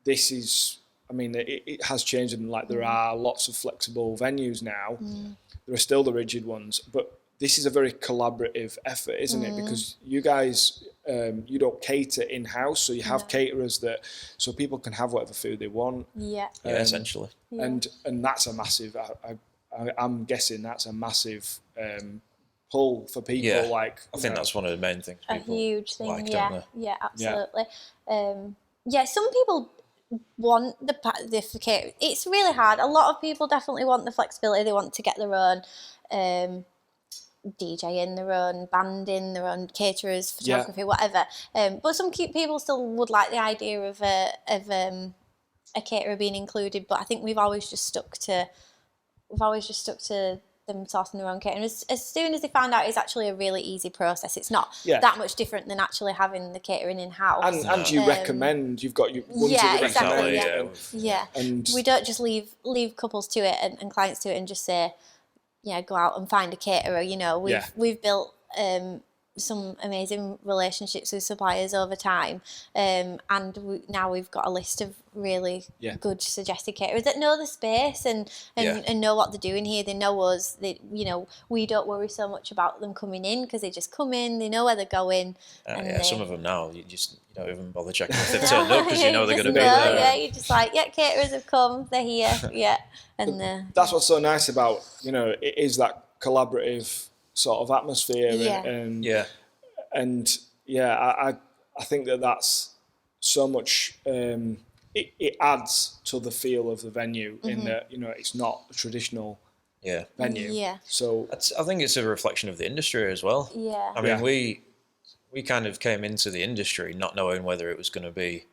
this is, it has changed, and like there are lots of flexible venues now. There are still the rigid ones, but this is a very collaborative effort, isn't it? Because you guys, you don't cater in-house, so you have caterers so people can have whatever food they want. Yeah, essentially. Yeah. And that's a massive, I'm guessing that's a massive pull for people. Yeah. I think that's one of the main things people a huge thing, like, yeah. Don't they? Yeah, absolutely. Some people want the catering. It's really hard. A lot of people definitely want the flexibility. They want to get their own DJ in, their own band in, their own caterers, photography, whatever. But some people still would like the idea of a caterer being included. But I think we've always just stuck to them sourcing their own catering. As soon as they found out it's actually a really easy process, it's not that much different than actually having the catering in house. And you recommend, you've got your ones that exactly, recommend. Yeah. And we don't just leave couples to it and clients to it and just say, go out and find a caterer. We've built some amazing relationships with suppliers over time, and now we've got a list of really good suggested caterers that know the space and know what they're doing here. They know us. We don't worry so much about them coming in because they just come in. They know where they're going. Some of them now you don't even bother checking if they've turned up because you know they're going to be there. Yeah, you're just like, caterers have come. They're here. And that's what's so nice about it is that collaborative sort of atmosphere. I think that's so much. It adds to the feel of the venue in that it's not a traditional venue. Yeah. So I think it's a reflection of the industry as well. Yeah. I mean, we kind of came into the industry not knowing whether it was going to be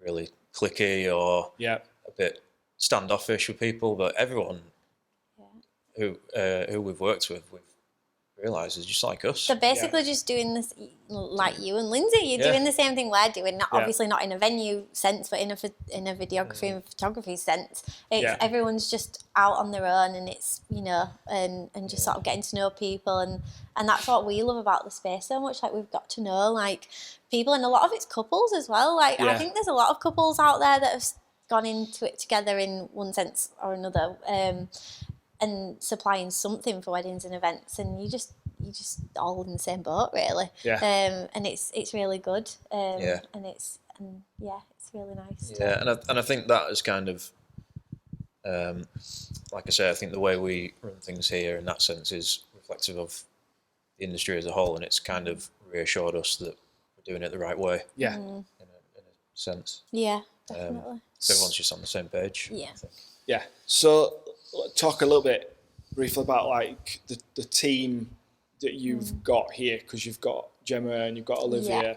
really cliquey or a bit standoffish with people, but everyone who we've worked with, we've realised is just like us. They're basically just doing this, like you and Lindsay. You're doing the same thing we're doing. Obviously not in a venue sense, but in a videography and photography sense. It's everyone's just out on their own, and it's and just sort of getting to know people, and that's what we love about the space so much. Like, we've got to know like people, and a lot of it's couples as well. Like I think there's a lot of couples out there that have gone into it together in one sense or another. And supplying something for weddings and events, and you just all in the same boat, really. And it's really good. And it's really nice. And I think that is kind of, like I say, I think the way we run things here in that sense is reflective of the industry as a whole, and it's kind of reassured us that we're doing it the right way. Yeah. In a sense. Yeah, definitely. So everyone's just on the same page. Yeah. I think. Yeah. So talk a little bit briefly about like the team that you've got here, because you've got Gemma and you've got Olivia.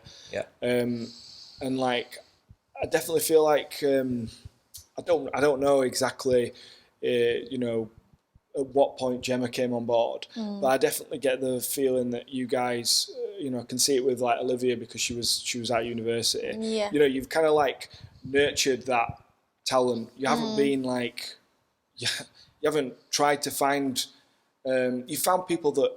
And like, I definitely feel like I don't know exactly at what point Gemma came on board, but I definitely get the feeling that you guys can see it with like Olivia, because she was at university. You've kind of like nurtured that talent. You haven't been like you haven't tried to find you found people that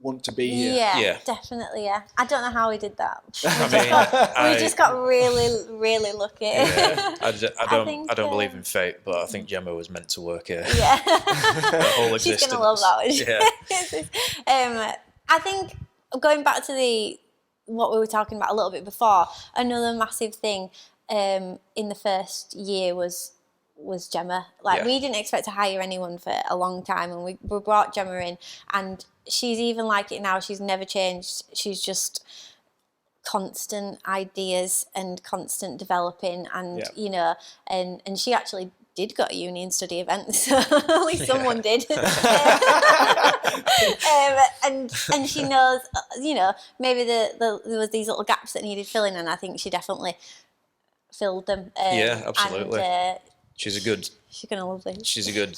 want to be here. Yeah, definitely. I don't know how we did that. We just got really, really lucky. I don't believe in fate, but I think Gemma was meant to work here. Yeah. Her whole existence. She's gonna love that one. I think going back to what we were talking about a little bit before, another massive thing in the first year was Gemma. Like, we didn't expect to hire anyone for a long time, and we brought Gemma in, and she's even like it now. She's never changed. She's just constant ideas and constant developing, and and she actually did go to uni and study events, so at least someone did. And she knows, maybe there was these little gaps that needed filling, and I think she definitely filled them. Absolutely. And, she's gonna love this. She's a good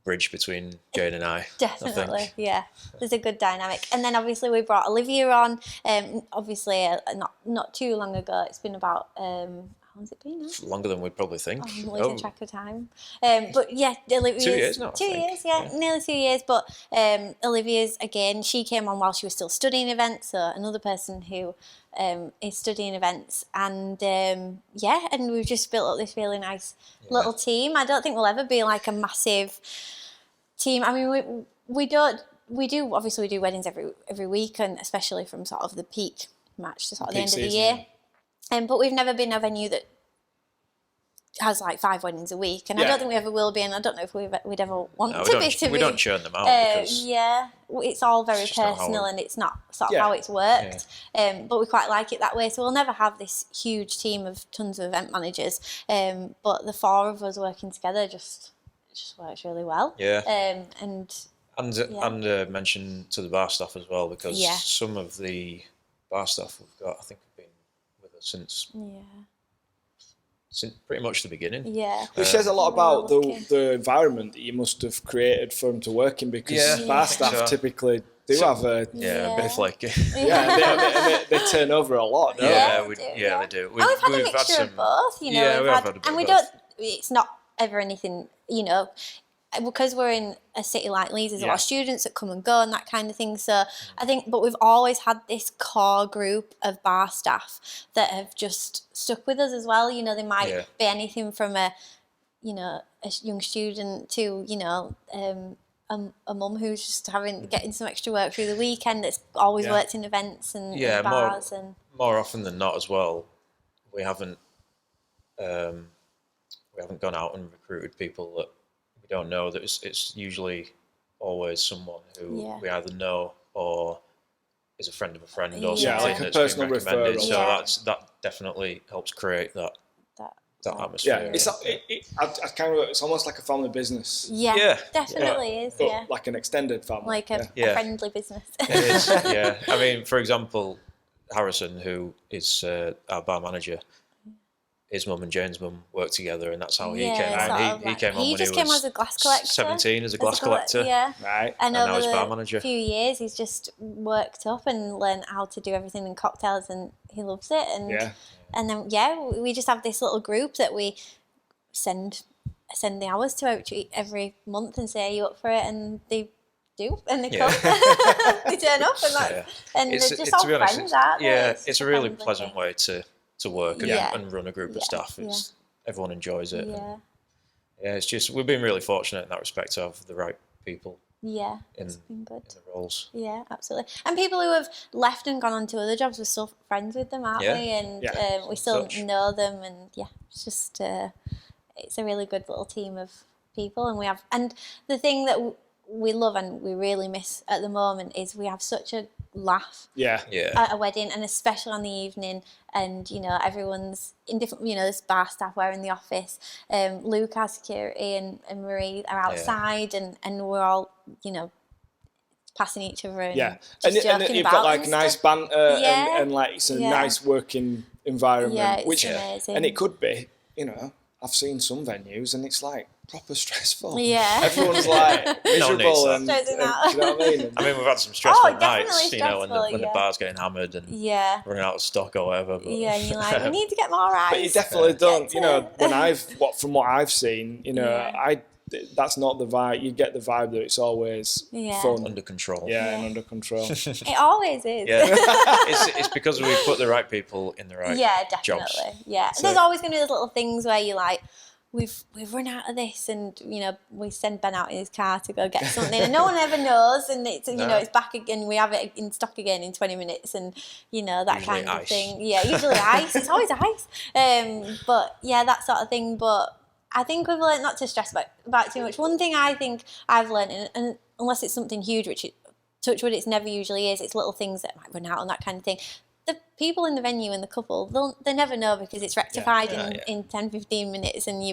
bridge between Jane and I. Definitely, yeah. There's a good dynamic. And then obviously we brought Olivia on. Obviously, not too long ago. It's been about how long's it been now? Longer than we probably think. I'm losing track of time. But yeah, Olivia's 2 years now. 2 years, nearly 2 years. But Olivia's, again, she came on while she was still studying events. So another person who is studying events, and and we've just built up this really nice little team. I don't think we'll ever be like a massive team. I mean, we do obviously we do weddings every week, and especially from sort of the peak match to sort of the end of the year. But we've never been a venue that has like 5 weddings a week, and I don't think we ever will be, and I don't know if we'd ever want to be. We don't churn them out because it's all very personal, and it's not sort of how it's worked. But we quite like it that way, so we'll never have this huge team of tons of event managers. But the 4 of us working together just works really well. And mention to the bar staff as well, because some of the bar staff we've got, I think, have been with us since pretty much the beginning. Which says a lot about the environment that you must have created for them to work in, because bar staff typically do have a bit flaky. They turn over a lot. They do. We've had a mixture of both, we have had a bit and we of don't. It's not ever anything, because we're in a city like Leeds, there's a lot of students that come and go and that kind of thing. So I think, but we've always had this core group of bar staff that have just stuck with us as well. They might be anything from a young student to, a mum who's just getting some extra work through the weekend, that's always worked in events and bars. More often than not as well, we haven't gone out and recruited people that we don't know. That it's usually always someone who we either know or is a friend of a friend or Yeah, something like a that's been personal recommended. referral. So Yeah. that definitely helps create that that atmosphere. It's almost like a family business. Yeah. definitely is. But Yeah, like an extended family. like a Yeah. friendly business. It is, yeah. I mean, for example, Harrison, who is our bar manager, his mum and Jane's mum worked together, and that's how he came sort on. of He like- came on when just he came was as a glass collector. 17 as a glass As a collect- collector. Yeah. Right. And now over he's bar the manager. few years, he's just worked up and learned how to do everything in cocktails, and he loves it. And and then we just have this little group that we send the hours to every month and say, "Are you up for it?" And they do, and they come. They turn up, and they're just all friends, aren't they? Yeah, it's a really friendly pleasant thing. way to work and run a group of staff. Yeah. Everyone enjoys it. Yeah. Yeah, it's just we've been really fortunate in that respect to have the right people Yeah, in it's been good. the roles. Yeah, absolutely. And people who have left and gone on to other jobs, we're still friends with them, aren't Yeah. we? And Yeah. we still Touch. know them, and it's just it's a really good little team of people. And we have, and the thing that we love and we really miss at the moment is we have such a laugh Yeah. at a wedding, and especially on the evening, and everyone's in different, there's bar staff, we're in the office, Luke, our security, and Marie are outside, and we're all passing each other and and just joking you've about got like and nice stuff. banter Yeah. and like it's a Yeah. nice working environment, Yeah, it's which amazing. and it could be, I've seen some venues and it's like proper stressful. Yeah. Everyone's like miserable that. and, Stressing and out. do you know what I mean? I mean, we've had some stressful definitely nights, when stressful, the bar's getting hammered and Yeah. running out of stock or whatever. But Yeah, and you're like, we need to get more ice. But you definitely don't, to- from what I've seen, that's not the vibe. You get the vibe that it's always fun. under control. And under control. It always is. Yeah, it's because we put the right people in the right definitely. jobs. Yeah, So- there's always going to be those little things where you're like, we've run out of this, and we send Ben out in his car to go get something, and no one ever knows, and it's it's back again. We have it in stock again in 20 minutes, and that Usually kind of ice. thing. Yeah, usually ice. It's always ice. But yeah, that sort of thing. But I think we've learned not to stress about it too much. One thing I think I've learned, and unless it's something huge, which touch wood, it's never usually is. It's little things that might run out and that kind of thing. The people in the venue and the couple, they never know because it's rectified in 10, 15 minutes, and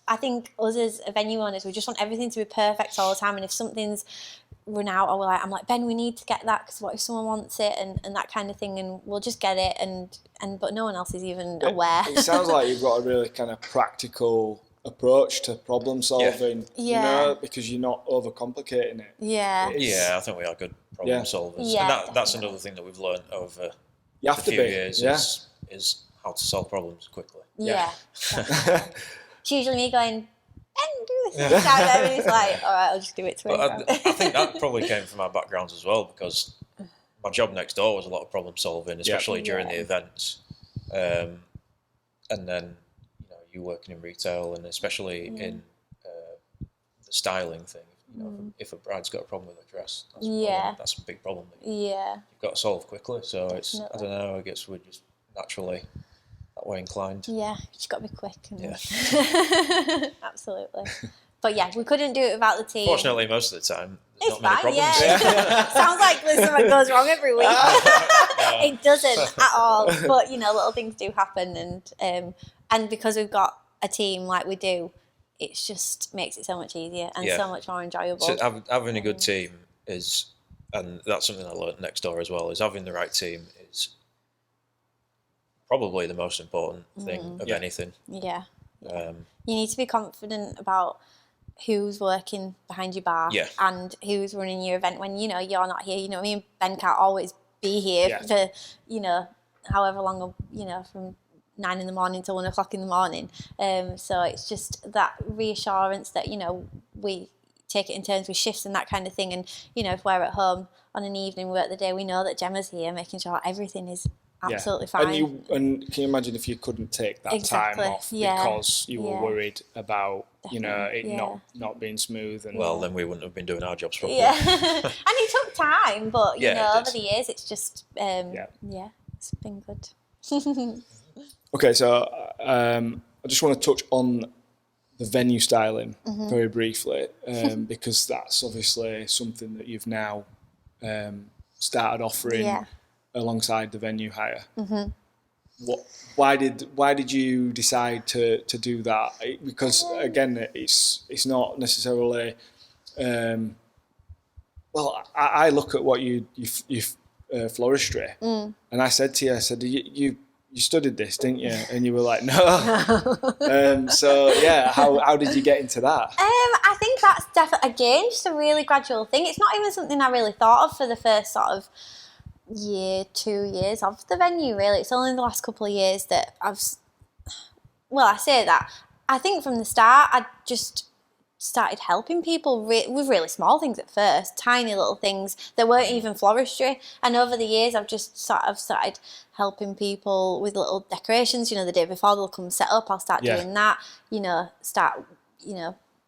I think us as venue owners, we just want everything to be perfect all the time, and if something's run out, or I'm like, Ben, we need to get that because what if someone wants it, and that kind of thing, and we'll just get it, and but no one else is even aware. It sounds like you've got a really kind of practical approach to problem solving, because you're not overcomplicating it. Yeah. Yeah, I think we are good problem solvers. Yeah, and that's another thing that we've learned over You have the to few be. years is how to solve problems quickly. Yeah. It's usually me going, Ben, do this. And he's like, all right, I'll just do it to him. But I think that probably came from our backgrounds as well, because my job next door was a lot of problem solving, especially during the events. And then, you working in retail, and especially in the styling thing. If a bride's got a problem with a dress, that's a big problem that you've got to solve quickly. So Definitely. I don't know, I guess we're just naturally that way inclined. Yeah, you just got to be quick. Absolutely. But yeah, we couldn't do it without the team. Fortunately, most of the time, there's It's not many fine, problems. yeah. Sounds like something goes wrong every week. It doesn't at all. But little things do happen, and because we've got a team like we do, it just makes it so much easier and so much more enjoyable. So having a good team is, and that's something I learned next door as well, is having the right team is probably the most important thing of anything. Yeah. You need to be confident about who's working behind your bar and who's running your event when you're not here. Me and Ben can't always be here for however long, from 9 a.m. till 1 o'clock in the morning. So it's just that reassurance that we take it in turns with shifts and that kind of thing. And if we're at home on an evening, we work the day, we know that Gemma's here, making sure everything is absolutely fine. And can you imagine if you couldn't take that time off because you were worried about it not being smooth? And well, then we wouldn't have been doing our jobs properly. Yeah, and it took time, but over the years, it's just it's been good. Okay, so I just want to touch on the venue styling very briefly, because that's obviously something that you've now started offering Yeah. alongside the venue hire. Why did you decide to do that? Because again, it's not necessarily. Well, I look at what you floristry, and I said to you, I said, you studied this, didn't you? And you were like, no. So yeah, how did you get into that? I think that's definitely, again, just a really gradual thing. It's not even something I really thought of for the first sort of 2 years of the venue, really. It's only the last couple of years that I say that. I think from the start, I just started helping people with really small things at first, tiny little things that weren't even floristry. And over the years, I've just sort of started helping people with little decorations. The day before they'll come set up, I'll start doing that. Start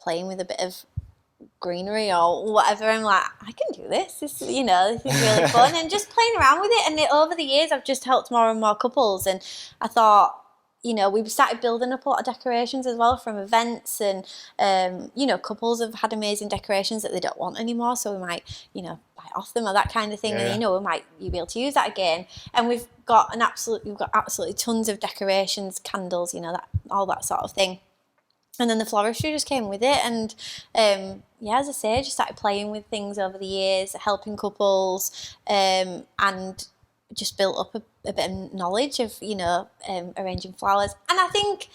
playing with a bit of greenery or whatever. I'm like, I can do this. This is really fun, and just playing around with it. And over the years, I've just helped more and more couples. And I thought, we started building up a lot of decorations as well from events, and couples have had amazing decorations that they don't want anymore, so we might buy off them or that kind of thing. And we might be able to use that again. And we've got absolutely tons of decorations, candles, all that sort of thing. And then the floristry just came with it, and as I say, just started playing with things over the years, helping couples, and just built up a bit of knowledge of arranging flowers. And I think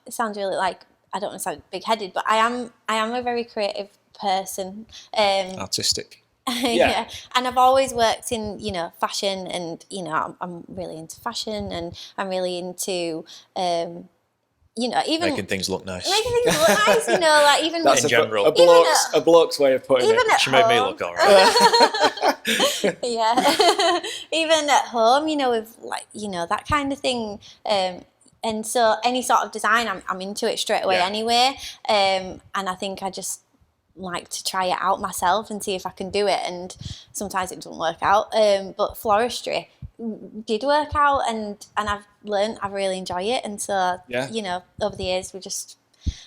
it sounds really I don't want to sound big-headed, but I am a very creative person. Artistic. Yeah. And I've always worked in fashion, and I'm really into fashion, and I'm really into even making things look nice. Even that's in general. A bloke's way of putting it. She made me look all right. Yeah. Even at home, with that kind of thing. And so any sort of design, I'm into it straight away anyway. And I think I just like to try it out myself and see if I can do it. And sometimes it doesn't work out. But floristry did work out, and I've learned I really enjoy it. And so, over the years,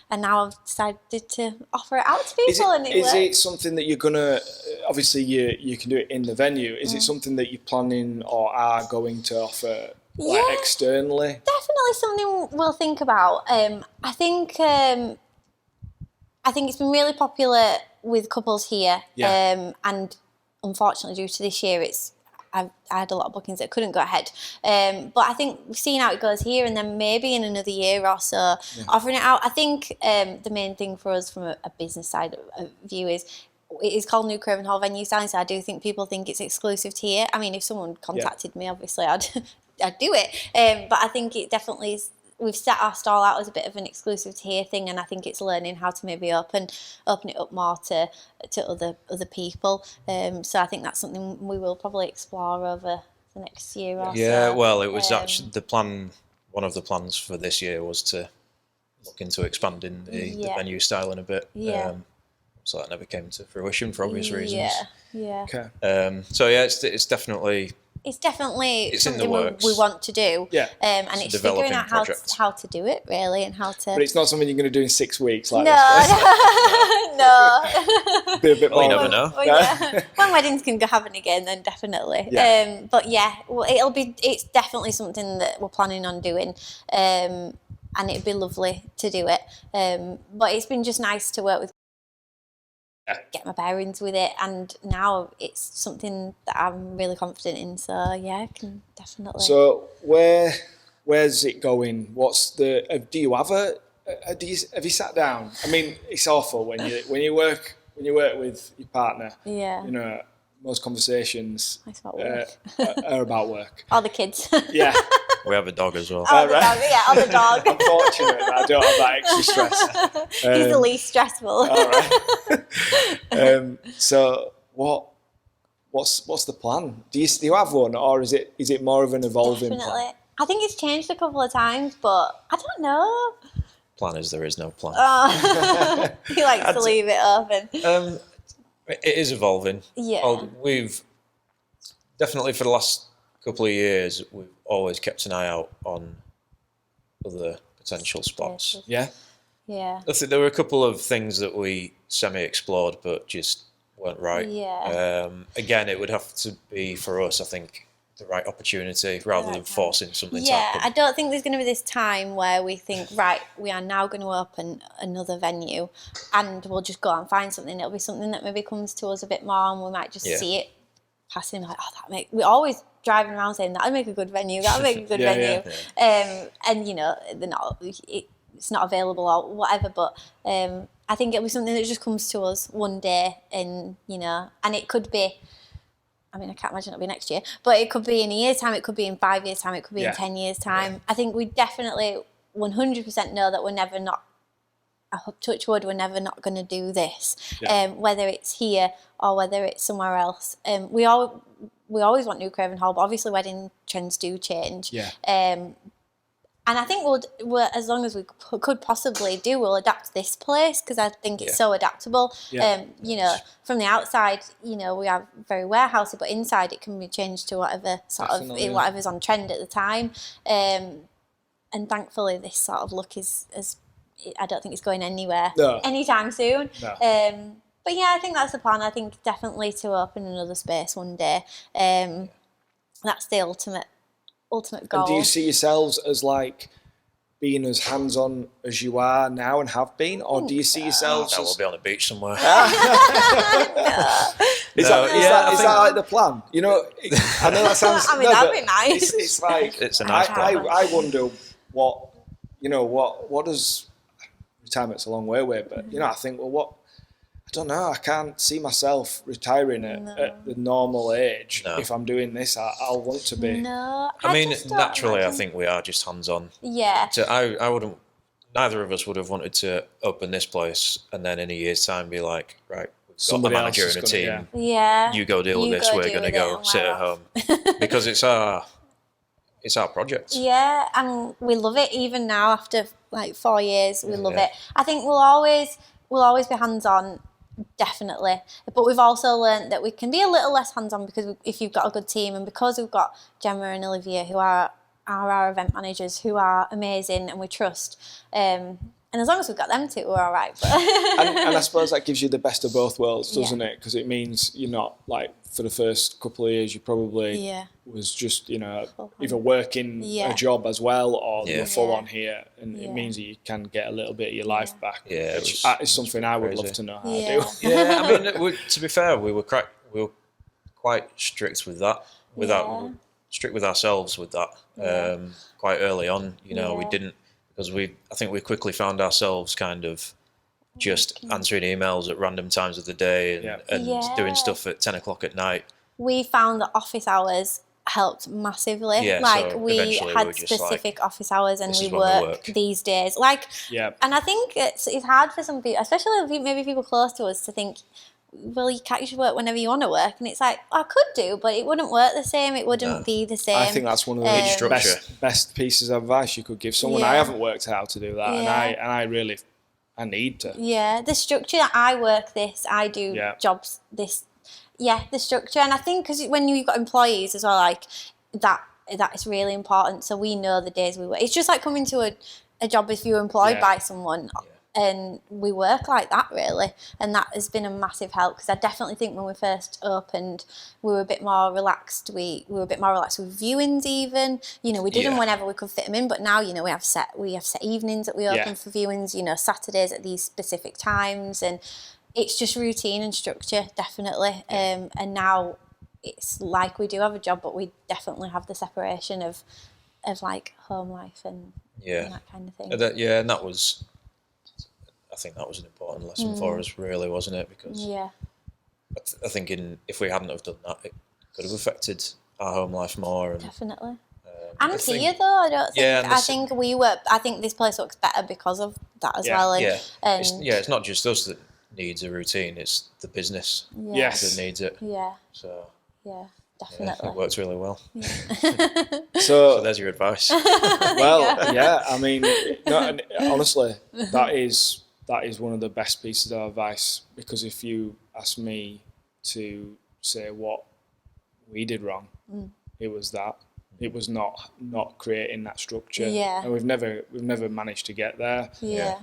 and now I've decided to offer it out to people. Is it something that you're gonna? Obviously, you can do it in the venue. Is it something that you're planning or are going to offer externally? Definitely something we'll think about. I think it's been really popular with couples here. And unfortunately, due to this year, I had a lot of bookings that couldn't go ahead. But I think we've seen how it goes here, and then maybe in another year or so, offering it out. I think the main thing for us from a business side of view is it is called New Craven Hall Venue Styling, so I do think people think it's exclusive to here. I mean, if someone contacted me, obviously I'd do it. But I think it definitely is. We've set our stall out as a bit of an exclusive to here thing, and I think it's learning how to maybe open it up more to other people. So I think that's something we will probably explore over the next year or so. Yeah, well, it was actually the plan. One of the plans for this year was to look into expanding the venue styling a bit. So that never came to fruition for obvious reasons. Yeah. Okay. So it's definitely. It's definitely something we want to do. Yeah. And it's figuring out how to do it, really, and how to... But it's not something you're going to do in 6 weeks like this. No. Be a bit more. You never know. When weddings can happen again, then definitely. Yeah. But it's definitely something that we're planning on doing. And it'd be lovely to do it. But it's been just nice to work with, get my bearings with it, and now it's something that I'm really confident in. So I can definitely. So where's it going? What's the? Do you have have you sat down? I mean, it's awful when you work with your partner. Yeah. Most conversations are about work. Or the kids. Yeah. We have a dog as well. Or the dog. I'm fortunate that I don't have that extra stress. He's the least stressful. All right. So what's the plan? Do you have one, or is it more of an evolving plan? I think it's changed a couple of times, but I don't know. Plan is there is no plan. He likes to leave it open. It is evolving. Yeah. We've definitely for the last couple of years we've always kept an eye out on other potential spots. Yeah. Yeah. I think there were a couple of things that we semi-explored, but just right. Yeah. Again, it would have to be for us, I think, the right opportunity rather than forcing something to Yeah, happen. I don't think there's going to be this time where we think, right, we are now going to open another venue and we'll just go and find something. It'll be something that maybe comes to us a bit more and we might just see it passing like, we're always driving around saying that'd make a good venue, that'd make a good venue. And, you know, it's not available or whatever, but I think it'll be something that just comes to us one day and, you know, and it could be, I mean, I can't imagine it'll be next year, but it could be in a year's time, it could be in 5 years' time, it could be in 10 years' time. Yeah. I think we definitely 100% know that we're never not, touch wood, we're never not going to do this, whether it's here or whether it's somewhere else. We always want New Craven Hall, but obviously wedding trends do change. And I think we'll as long as we could possibly do, we'll adapt this place because I think it's so adaptable. You know, from the outside, you know, we are very warehousey, but inside it can be changed to whatever sort of whatever's on trend at the time. And thankfully, this sort of look is I don't think it's going anywhere anytime soon. No. But yeah, I think that's the plan. I think definitely to open another space one day. That's the ultimate goal. And do you see yourselves as like being as hands-on as you are now and have been, or do you see yourselves as... we'll be on the beach somewhere. Is that like the plan? You know, I know that sounds... I mean, that'd be nice. It's like... It's a nice plan. I wonder what does... Retirement's a long way away, but, you know, I think, well, I don't know. I can't see myself retiring at the normal age. If I'm doing this, I'll want to be. No, I mean, naturally, I think we are just hands-on. Yeah. So I wouldn't. Neither of us would have wanted to open this place and then in a year's time be like, right, we've got a manager and a team. Yeah. You go deal with this. We're going to go sit at home because it's our project. Yeah, and we love it even now after like 4 years. We love it. I think we'll always be hands-on. Definitely, but we've also learned that we can be a little less hands-on because if you've got a good team and because we've got Gemma and Olivia who are our event managers who are amazing and we trust, and as long as we've got them too, we're all right. and I suppose that gives you the best of both worlds, doesn't it? Because it means you're not like for the first couple of years you probably was just, you know, either working a job as well or you're full on here, and it means that you can get a little bit of your life back. Yeah, which is something I would love to know how to do. Yeah, I mean, to be fair, we were quite strict with that, strict with ourselves with that quite early on. You know, we didn't, because I think we quickly found ourselves kind of just answering emails at random times of the day and doing stuff at 10 o'clock at night. We found that office hours helped massively. So we had specific office hours and we work these days. And I think it's hard for some people, especially maybe people close to us, to think, well, you can't just work whenever you want to work. And it's like, I could do, but it wouldn't work the same. It wouldn't be the same. I think that's one of the best pieces of advice you could give someone. I haven't worked out how to do that, and I need to. Yeah, the structure. I work this. I do jobs this. Yeah, the structure, and I think because when you've got employees as well, like that is really important. So we know the days we work. It's just like coming to a job if you're employed by someone. And we work like that, really. And that has been a massive help because I definitely think when we first opened, we were a bit more relaxed. We were a bit more relaxed with viewings even. You know, we did them whenever we could fit them in. But now, you know, we have set evenings that we open for viewings, you know, Saturdays at these specific times. And it's just routine and structure, definitely. And now it's like we do have a job, but we definitely have the separation of like home life and that kind of thing. And that was... I think that was an important lesson for us, really, wasn't it? Because I think if we hadn't have done that, it could have affected our home life more. And, definitely. And here, though, I don't think. I think this place looks better because of that as well. And, it's not just us that needs a routine; it's the business that needs it. Yeah. So. Yeah. Definitely. It works really well. Yeah. So there's your advice. Well, I mean, honestly, that is one of the best pieces of advice, because if you ask me to say what we did wrong, it was that. It was not creating that structure. Yeah. And we've never managed to get there. Yeah.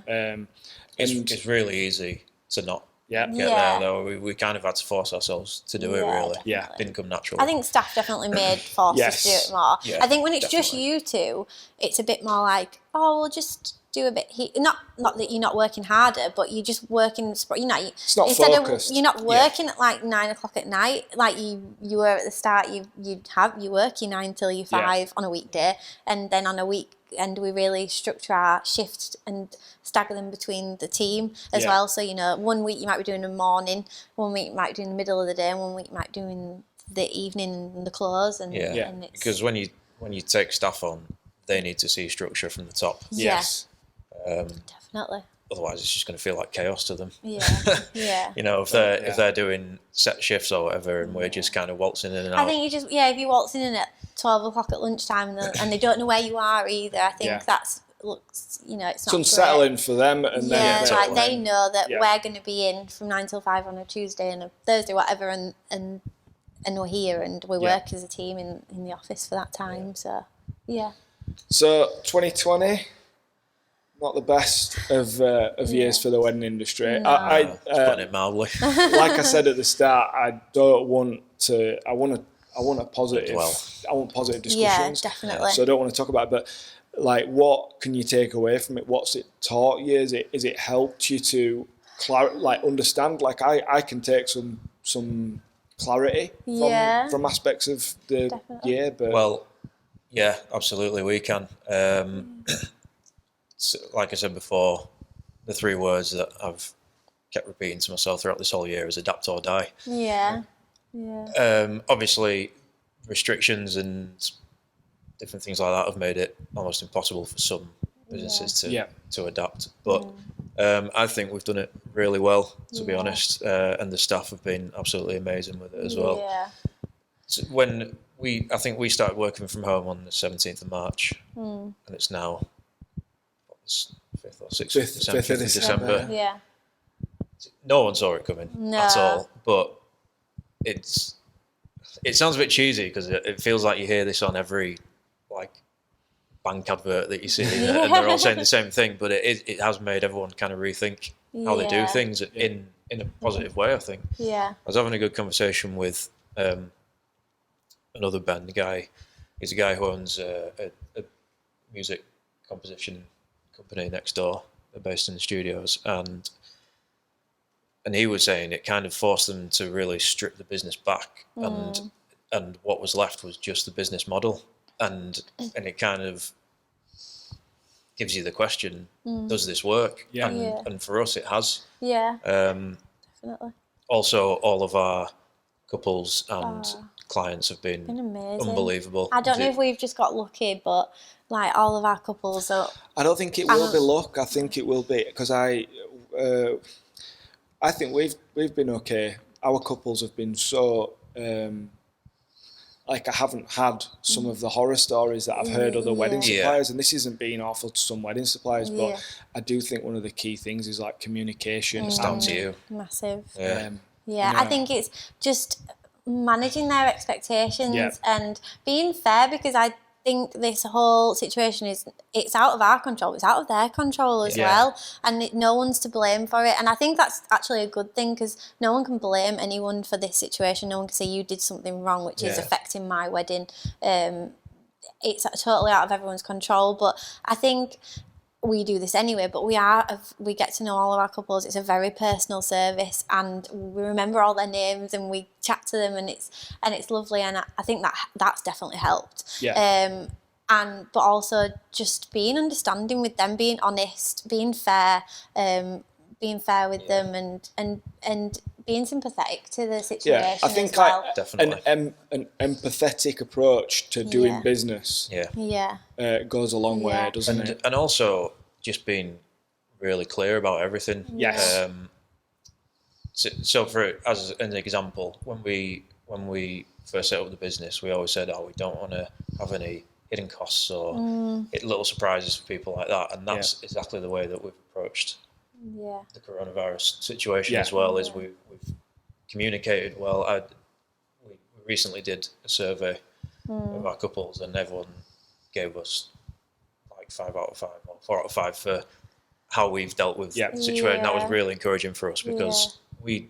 It's really easy to not get there, though. We kind of had to force ourselves to do it, really. Definitely. Yeah. It didn't come naturally. I think staff definitely made force us to do it more. Yeah, I think when it's just definitely. you two, it's a bit more like, oh, we'll just do a bit. Not that you're not working harder, but you're just working. It's not instead focused. of you're not working at like 9 o'clock at night like you were at the start. You work your 9 till you 5 on a weekday, and then on a weekend we really structure our shifts and stagger them between the team as well. So 1 week you might be doing the morning, 1 week you might be doing the middle of the day, and 1 week you might be doing the evening and the close. And and it's, because when you take staff on, they need to see structure from the top. Yes. Definitely. Otherwise, it's just going to feel like chaos to them. Yeah. Yeah. If they're doing set shifts or whatever, and we're just kind of waltzing in and out. I think if you're waltzing in at 12 o'clock at lunchtime and they don't know where you are either, I think that's looks, it's not unsettling great. for them, and Yeah, then like they know that we're going to be in from 9 till 5 on a Tuesday and a Thursday, whatever, and we're here and we work as a team in the office for that time. So, yeah. So 2020, not the best of years for the wedding industry. No. I putting it mildly. like I said at the start, I don't want to. I want a positive. Well. I want positive discussions. Yeah, definitely. So I don't want to talk about it, but like, what can you take away from it? What's it taught you? Is it helped you to understand? Like I can take some clarity from aspects of the year, but well, yeah, absolutely, we can. So, like I said before, the 3 words that I've kept repeating to myself throughout this whole year is adapt or die. Yeah. Obviously, restrictions and different things like that have made it almost impossible for some businesses to adapt. But I think we've done it really well, to be honest, and the staff have been absolutely amazing with it as well. Yeah. So I think we started working from home on the 17th of March, and it's now 5th or 6th of December. Yeah. No one saw it coming at all, but it sounds a bit cheesy because it feels like you hear this on every bank advert that you see, and they're all saying the same thing. But it has made everyone kind of rethink how they do things in a positive way, I think. Yeah. I was having a good conversation with another band guy. He's a guy who owns a music composition company next door. They're based in the studios, and he was saying it kind of forced them to really strip the business back, and what was left was just the business model, and it kind of gives you the question: does this work? Yeah. And for us, it has. Yeah. Definitely. Also, all of our couples and clients have been amazing. Unbelievable. I don't know if we've just got lucky, but all of our couples are. I don't think it will be luck. I think it will be because I think we've been okay. Our couples have been so. I haven't had some of the horror stories that I've heard other wedding suppliers, and this isn't being awful to some wedding suppliers, but I do think one of the key things is communication. It's down to you. Massive. Yeah. I think it's just managing their expectations and being fair, because I think this whole situation it's out of our control, it's out of their control as well, and no one's to blame for it. And I think that's actually a good thing, because no one can blame anyone for this situation. No one can say you did something wrong which is affecting my wedding. It's totally out of everyone's control, but I think we do this anyway, but we get to know all of our couples. It's a very personal service, and we remember all their names and we chat to them, and it's lovely, and I think that's definitely helped. But also just being understanding with them, being honest, being fair with them, and being sympathetic to the situation. I think as well. Definitely. an empathetic approach to doing business goes a long way, doesn't it? And also just being really clear about everything. Yes. So for as an example, when we first set up the business, we always said, we don't want to have any hidden costs or little surprises for people like that, and that's exactly the way that we've approached the coronavirus situation as well. Is we've communicated well. We recently did a survey of our couples, and everyone gave us 5 out of 5 or 4 out of 5 for how we've dealt with the situation. That was really encouraging for us, because we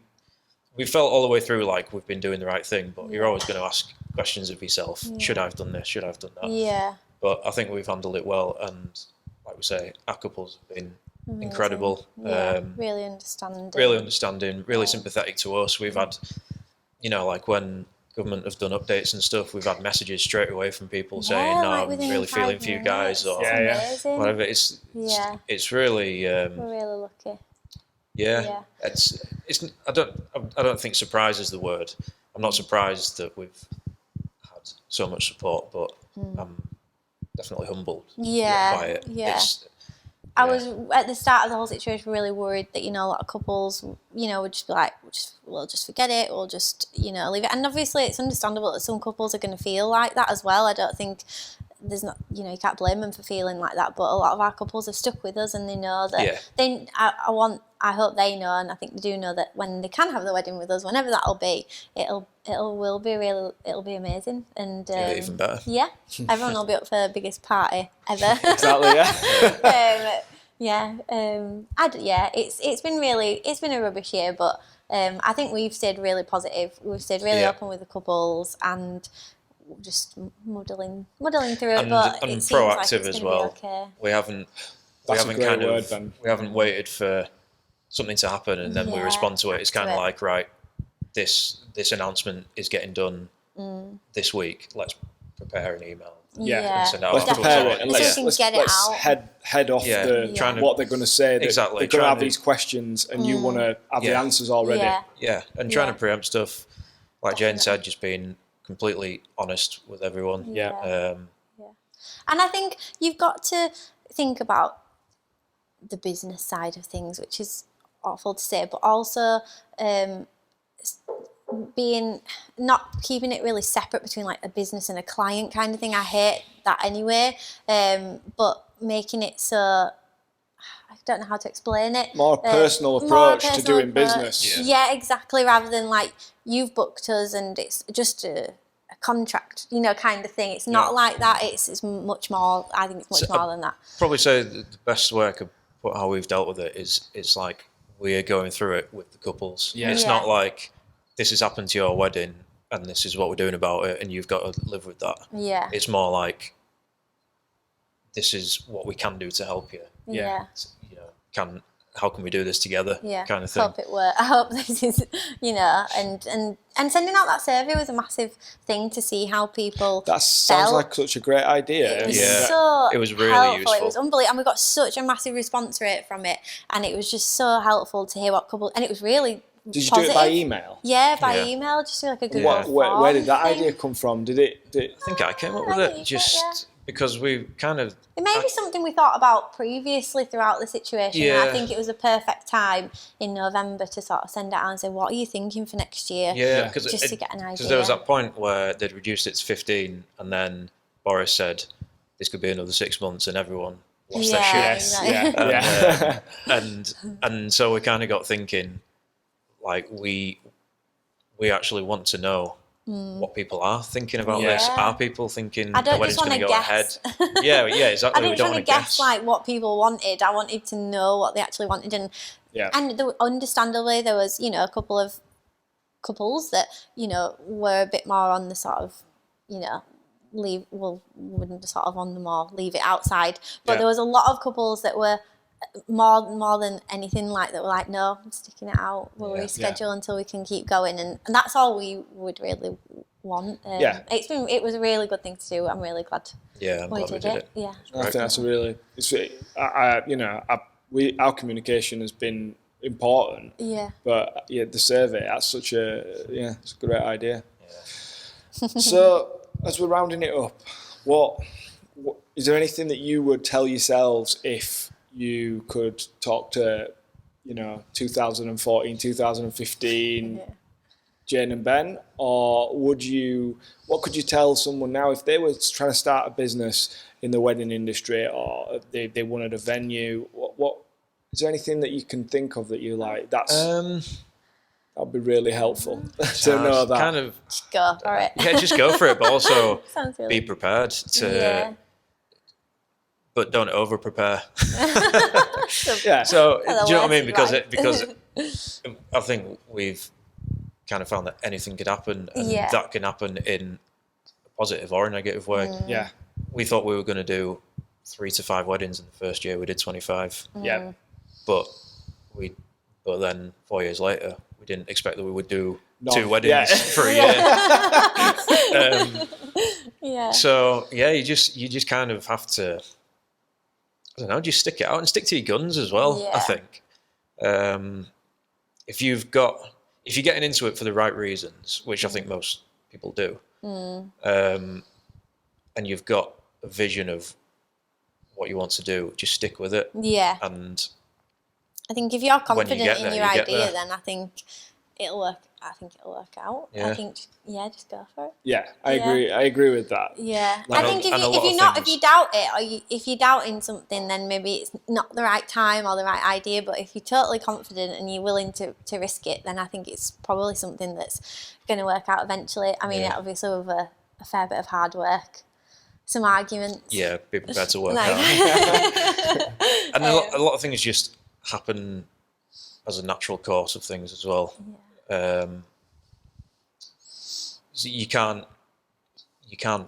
felt all the way through like we've been doing the right thing, but you're always going to ask questions of yourself. Should I have done this? Should I have done that? Yeah. But I think we've handled it well, and like we say, our couples have been incredible. Yeah, really understanding. Really sympathetic to us. We've had, like when government have done updates and stuff, we've had messages straight away from people saying, "No, I'm really feeling for you guys," or whatever. It's really we're really lucky. Yeah. It's I don't think surprise is the word. I'm not surprised that we've had so much support, but I'm definitely humbled by it. Yeah. I was at the start of the whole situation really worried that, a lot of couples, would just be like, we'll just forget it, we'll just, leave it. And obviously it's understandable that some couples are going to feel like that as well. I don't think there's not, you can't blame them for feeling like that, but a lot of our couples have stuck with us and they know that I hope they know, and I think they do know, that when they can have the wedding with us, whenever that'll be, it'll be amazing, and even better. Yeah, everyone will be up for the biggest party ever. Exactly. Yeah. It's been a rubbish year, but I think we've stayed really positive. We've stayed really open with the couples and just muddling through it, but and it seems proactive like it's as gonna well. be okay. We haven't we haven't waited for something to happen and then we respond to it. It's kind of like, right, this announcement is getting done this week. Let's prepare an email. And send out let's prepare it and let's get it out. head off what they're going to say. Exactly. They're going to have these questions and you want to have the answers already. And trying to preempt stuff, like Jane said, just being completely honest with everyone. And I think you've got to think about the business side of things, which is awful to say, but also not keeping it really separate between like a business and a client kind of thing. I hate that anyway, but making it so, I don't know how to explain it. More personal approach to doing business. Yeah, exactly. Rather than like, you've booked us and it's just a contract, kind of thing. It's not like that. It's much more. I think it's much more than that. Probably say the best way I could put how we've dealt with it is it's like we are going through it with the couples. It's not like this has happened to your wedding and this is what we're doing about it and you've got to live with that. It's more like, this is what we can do to help you. How can we do this together? Kind of thing. Hope it works. I hope this is, and sending out that survey was a massive thing to see how people sounds like such a great idea. It was it was really helpful. useful. It was unbelievable, and we got such a massive response rate from it, and it was just so helpful to hear what couples, and it was really Did you positive. do it by email? Yeah, by email, just like a Google form. Where did that idea come from? Did it? I think I came up with it because we kind of... It may be something we thought about previously throughout the situation. I think it was a perfect time in November to sort of send it out and say, what are you thinking for next year? Just to get an idea. Because there was that point where they'd reduced it to 15 and then Boris said, this could be another 6 months, and everyone lost their shit. And so we kind of got thinking, like, we actually want to know what people are thinking about this. Are people thinking the wedding's going to go ahead? Exactly. I didn't want to guess like what people wanted. I wanted to know what they actually wanted, and understandably there was a couple of couples that were a bit more on the sort of wouldn't sort of on the more leave it outside, but there was a lot of couples that were more than anything like that were like, no, I'm sticking it out, we'll reschedule until we can keep going, and that's all we would really want. It was a really good thing to do. I'm really glad I'm glad we did it. I think that's our communication has been important, but the survey, that's such it's a great idea. So as we're rounding it up, what is there anything that you would tell yourselves if you could talk to 2014, 2015 Jane and Ben, or what could you tell someone now if they were trying to start a business in the wedding industry, or they wanted a venue? What is there anything that you can think of that you like? That'd be really helpful to know that. Kind of just go for it. Just go for it, but also really be prepared to. But don't over prepare. Yeah. So do you know what I mean? Because I think we've kind of found that anything could happen, and Yeah. that can happen in a positive or a negative way. Yeah. We thought we were going to do 3 to 5 weddings in the first year. We did 25, Yeah. but then 4 years later, we didn't expect that we would do No. 2 weddings Yeah. for a year. Yeah. So yeah, you just kind of have to, I don't know, just stick it out and stick to your guns as well. Yeah. I think if you're getting into it for the right reasons, which I think most people do, and you've got a vision of what you want to do, just stick with it. Yeah. And I think if you're when you confident get in there, your you get idea, there. then I think it'll work out. Yeah. I think, just go for it. Yeah, I agree. I agree with that. Yeah, Like- I think And a lot if of if things- you doubt it, or if you're doubting something, then maybe it's not the right time or the right idea. But if you're totally confident and you're willing to risk it, then I think it's probably something that's going to work out eventually. I mean, Yeah. obviously with a fair bit of hard work, some arguments. yeah, be prepared to work Like- hard. And a lot of things just happen as a natural course of things as well. So you can't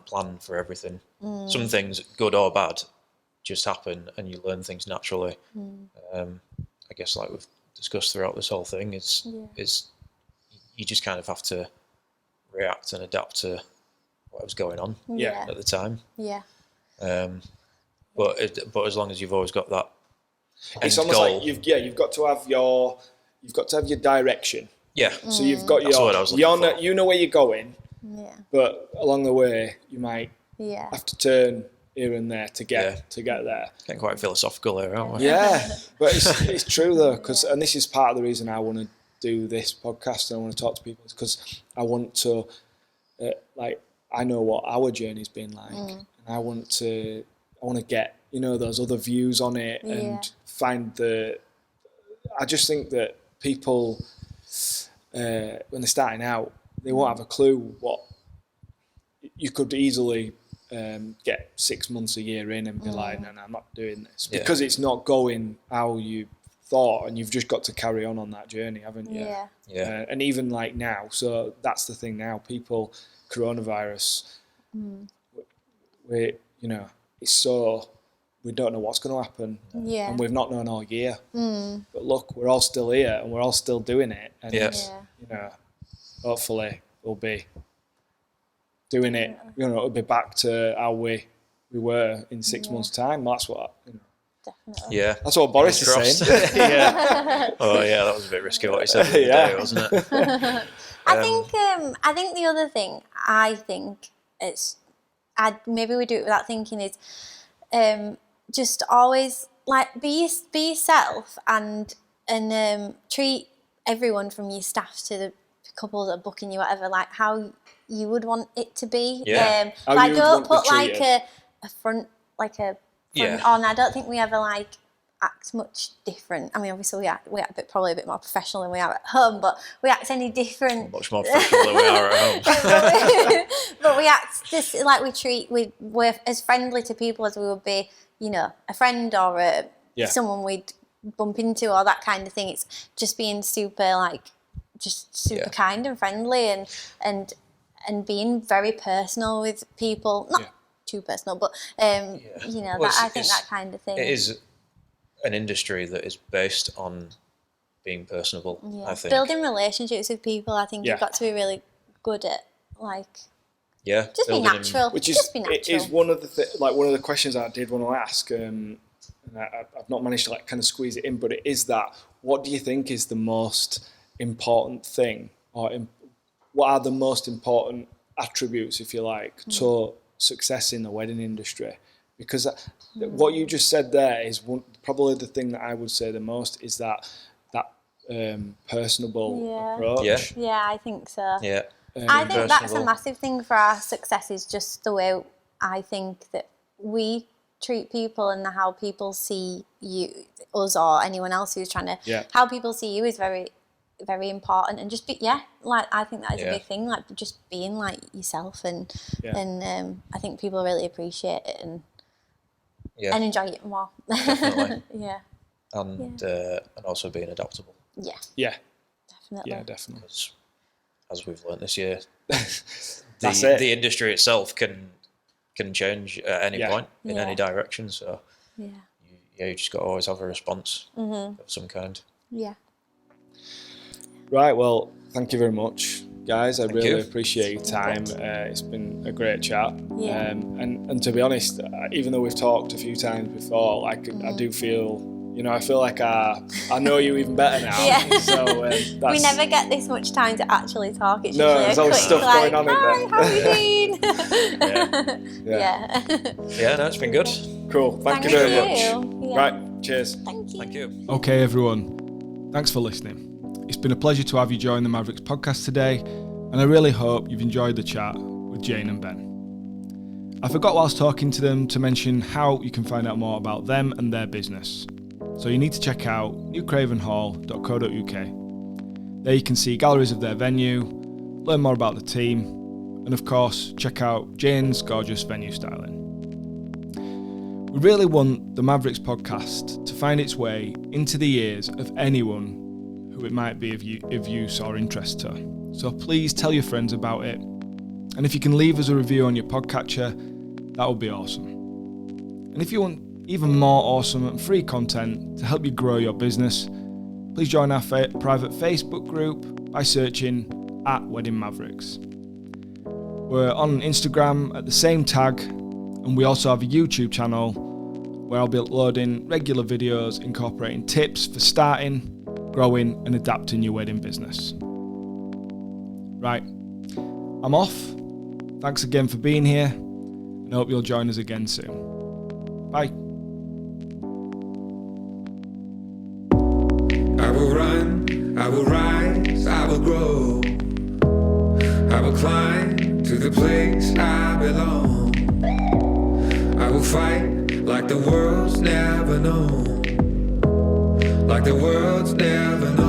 plan for everything. Some things, good or bad, just happen, and you learn things naturally. I guess, like we've discussed throughout this whole thing, is you just kind of have to react and adapt to what was going on Yeah. at the time. Yeah. But as long as you've always got that It's end almost goal, like you've got to have your direction. yeah, So you've got That's your what I was looking for. you know where you're going, Yeah. but along the way you might Yeah. have to turn here and there to get there. getting quite philosophical here, aren't we? Yeah, but it's true though, and this is part of the reason I want to do this podcast and I want to talk to people, is because I want to, I know what our journey's been like, and I want to get those other views on it and find I just think that people when they're starting out, they won't have a clue what you could easily get 6 months, a year in and be like, no, I'm not doing this, because it's not going how you thought, and you've just got to carry on that journey, haven't you? Yeah. And even like now, so that's the thing now, people, coronavirus, it's so, we don't know what's going to happen, Yeah. and we've not known all year, but look, we're all still here and we're all still doing it, and hopefully we'll be doing it, it'll be back to how we were in 6 months' time. That's what Definitely. Yeah. that's what Boris is Crossed. saying. Yeah. Oh yeah, that was a bit risky what he said the other day, wasn't it? I think the other thing maybe we do it without thinking is just always like be yourself and treat everyone from your staff to the couple that are booking you, whatever, like how you would want it to be. Yeah. How Like you would don't want to put be like treated. a front Yeah. on. I don't think we ever like act much different. I mean, obviously we act probably a bit more professional than we are at home, but we act any different. Much more professional than we are at home. But we act just like we're as friendly to people as we would be, a friend or someone we'd bump into or that kind of thing. It's just being super kind and friendly and being very personal with people. Not too personal, but Well, I think that kind of thing. It is an industry that is based on being personable. Yeah. I think. Building relationships with people, I think you've got to be really good at, just be building them- natural. Which is just be natural. it is one of the questions I did want to ask, and I've not managed to kind of squeeze it in, but it is that, what do you think is the most important thing, or what are the most important attributes, if you like, to success in the wedding industry? Because what you just said there is probably the thing that I would say the most, is that personable approach. Yeah, I think so. Yeah. I think that's a personable. massive thing for our success, is just the way I think that we treat people and how people see us or anyone else who's trying to, how people see you is very, very important. And just I think that is a big thing, like just being like yourself, and I think people really appreciate it and enjoy it more. Definitely. Yeah. And also being adaptable. Yeah. Yeah. Definitely. Yeah, definitely. As we've learned this year, That's it. The industry itself can change at any point in any direction. So yeah, you just got to always have a response of some kind. Yeah. Right, well, thank you very much, guys. I really you. appreciate your time. It's been a great chat. Yeah. And to be honest, even though we've talked a few times before, like I do feel, I feel like I know you even better now. Yeah. So we never get this much time to actually talk. It's No, usually there's a always quick, stuff like, going on in hi, there. how are you doing? Yeah. Yeah, no, it's been good. Cool. Thank you very much. Yeah. Right, cheers. Thank you. Thank you. Okay, everyone. Thanks for listening. It's been a pleasure to have you join the Mavericks podcast today, and I really hope you've enjoyed the chat with Jane and Ben. I forgot whilst talking to them to mention how you can find out more about them and their business. So you need to check out newcravenhall.co.uk. There you can see galleries of their venue, learn more about the team, and of course, check out Jane's gorgeous venue styling. We really want the Mavericks podcast to find its way into the ears of anyone who it might be of use or interest to. So please tell your friends about it. And if you can leave us a review on your podcatcher, that would be awesome. And if you want even more awesome and free content to help you grow your business, please join our private Facebook group by searching @WeddingMavericks. We're on Instagram at the same tag, and we also have a YouTube channel where I'll be uploading regular videos incorporating tips for starting, growing and adapting your wedding business. Right, I'm off. Thanks again for being here, and I hope you'll join us again soon. Bye. I will run, I will rise, I will grow. I will climb to the place I belong. I will fight like the world's never known. Like the world's never known.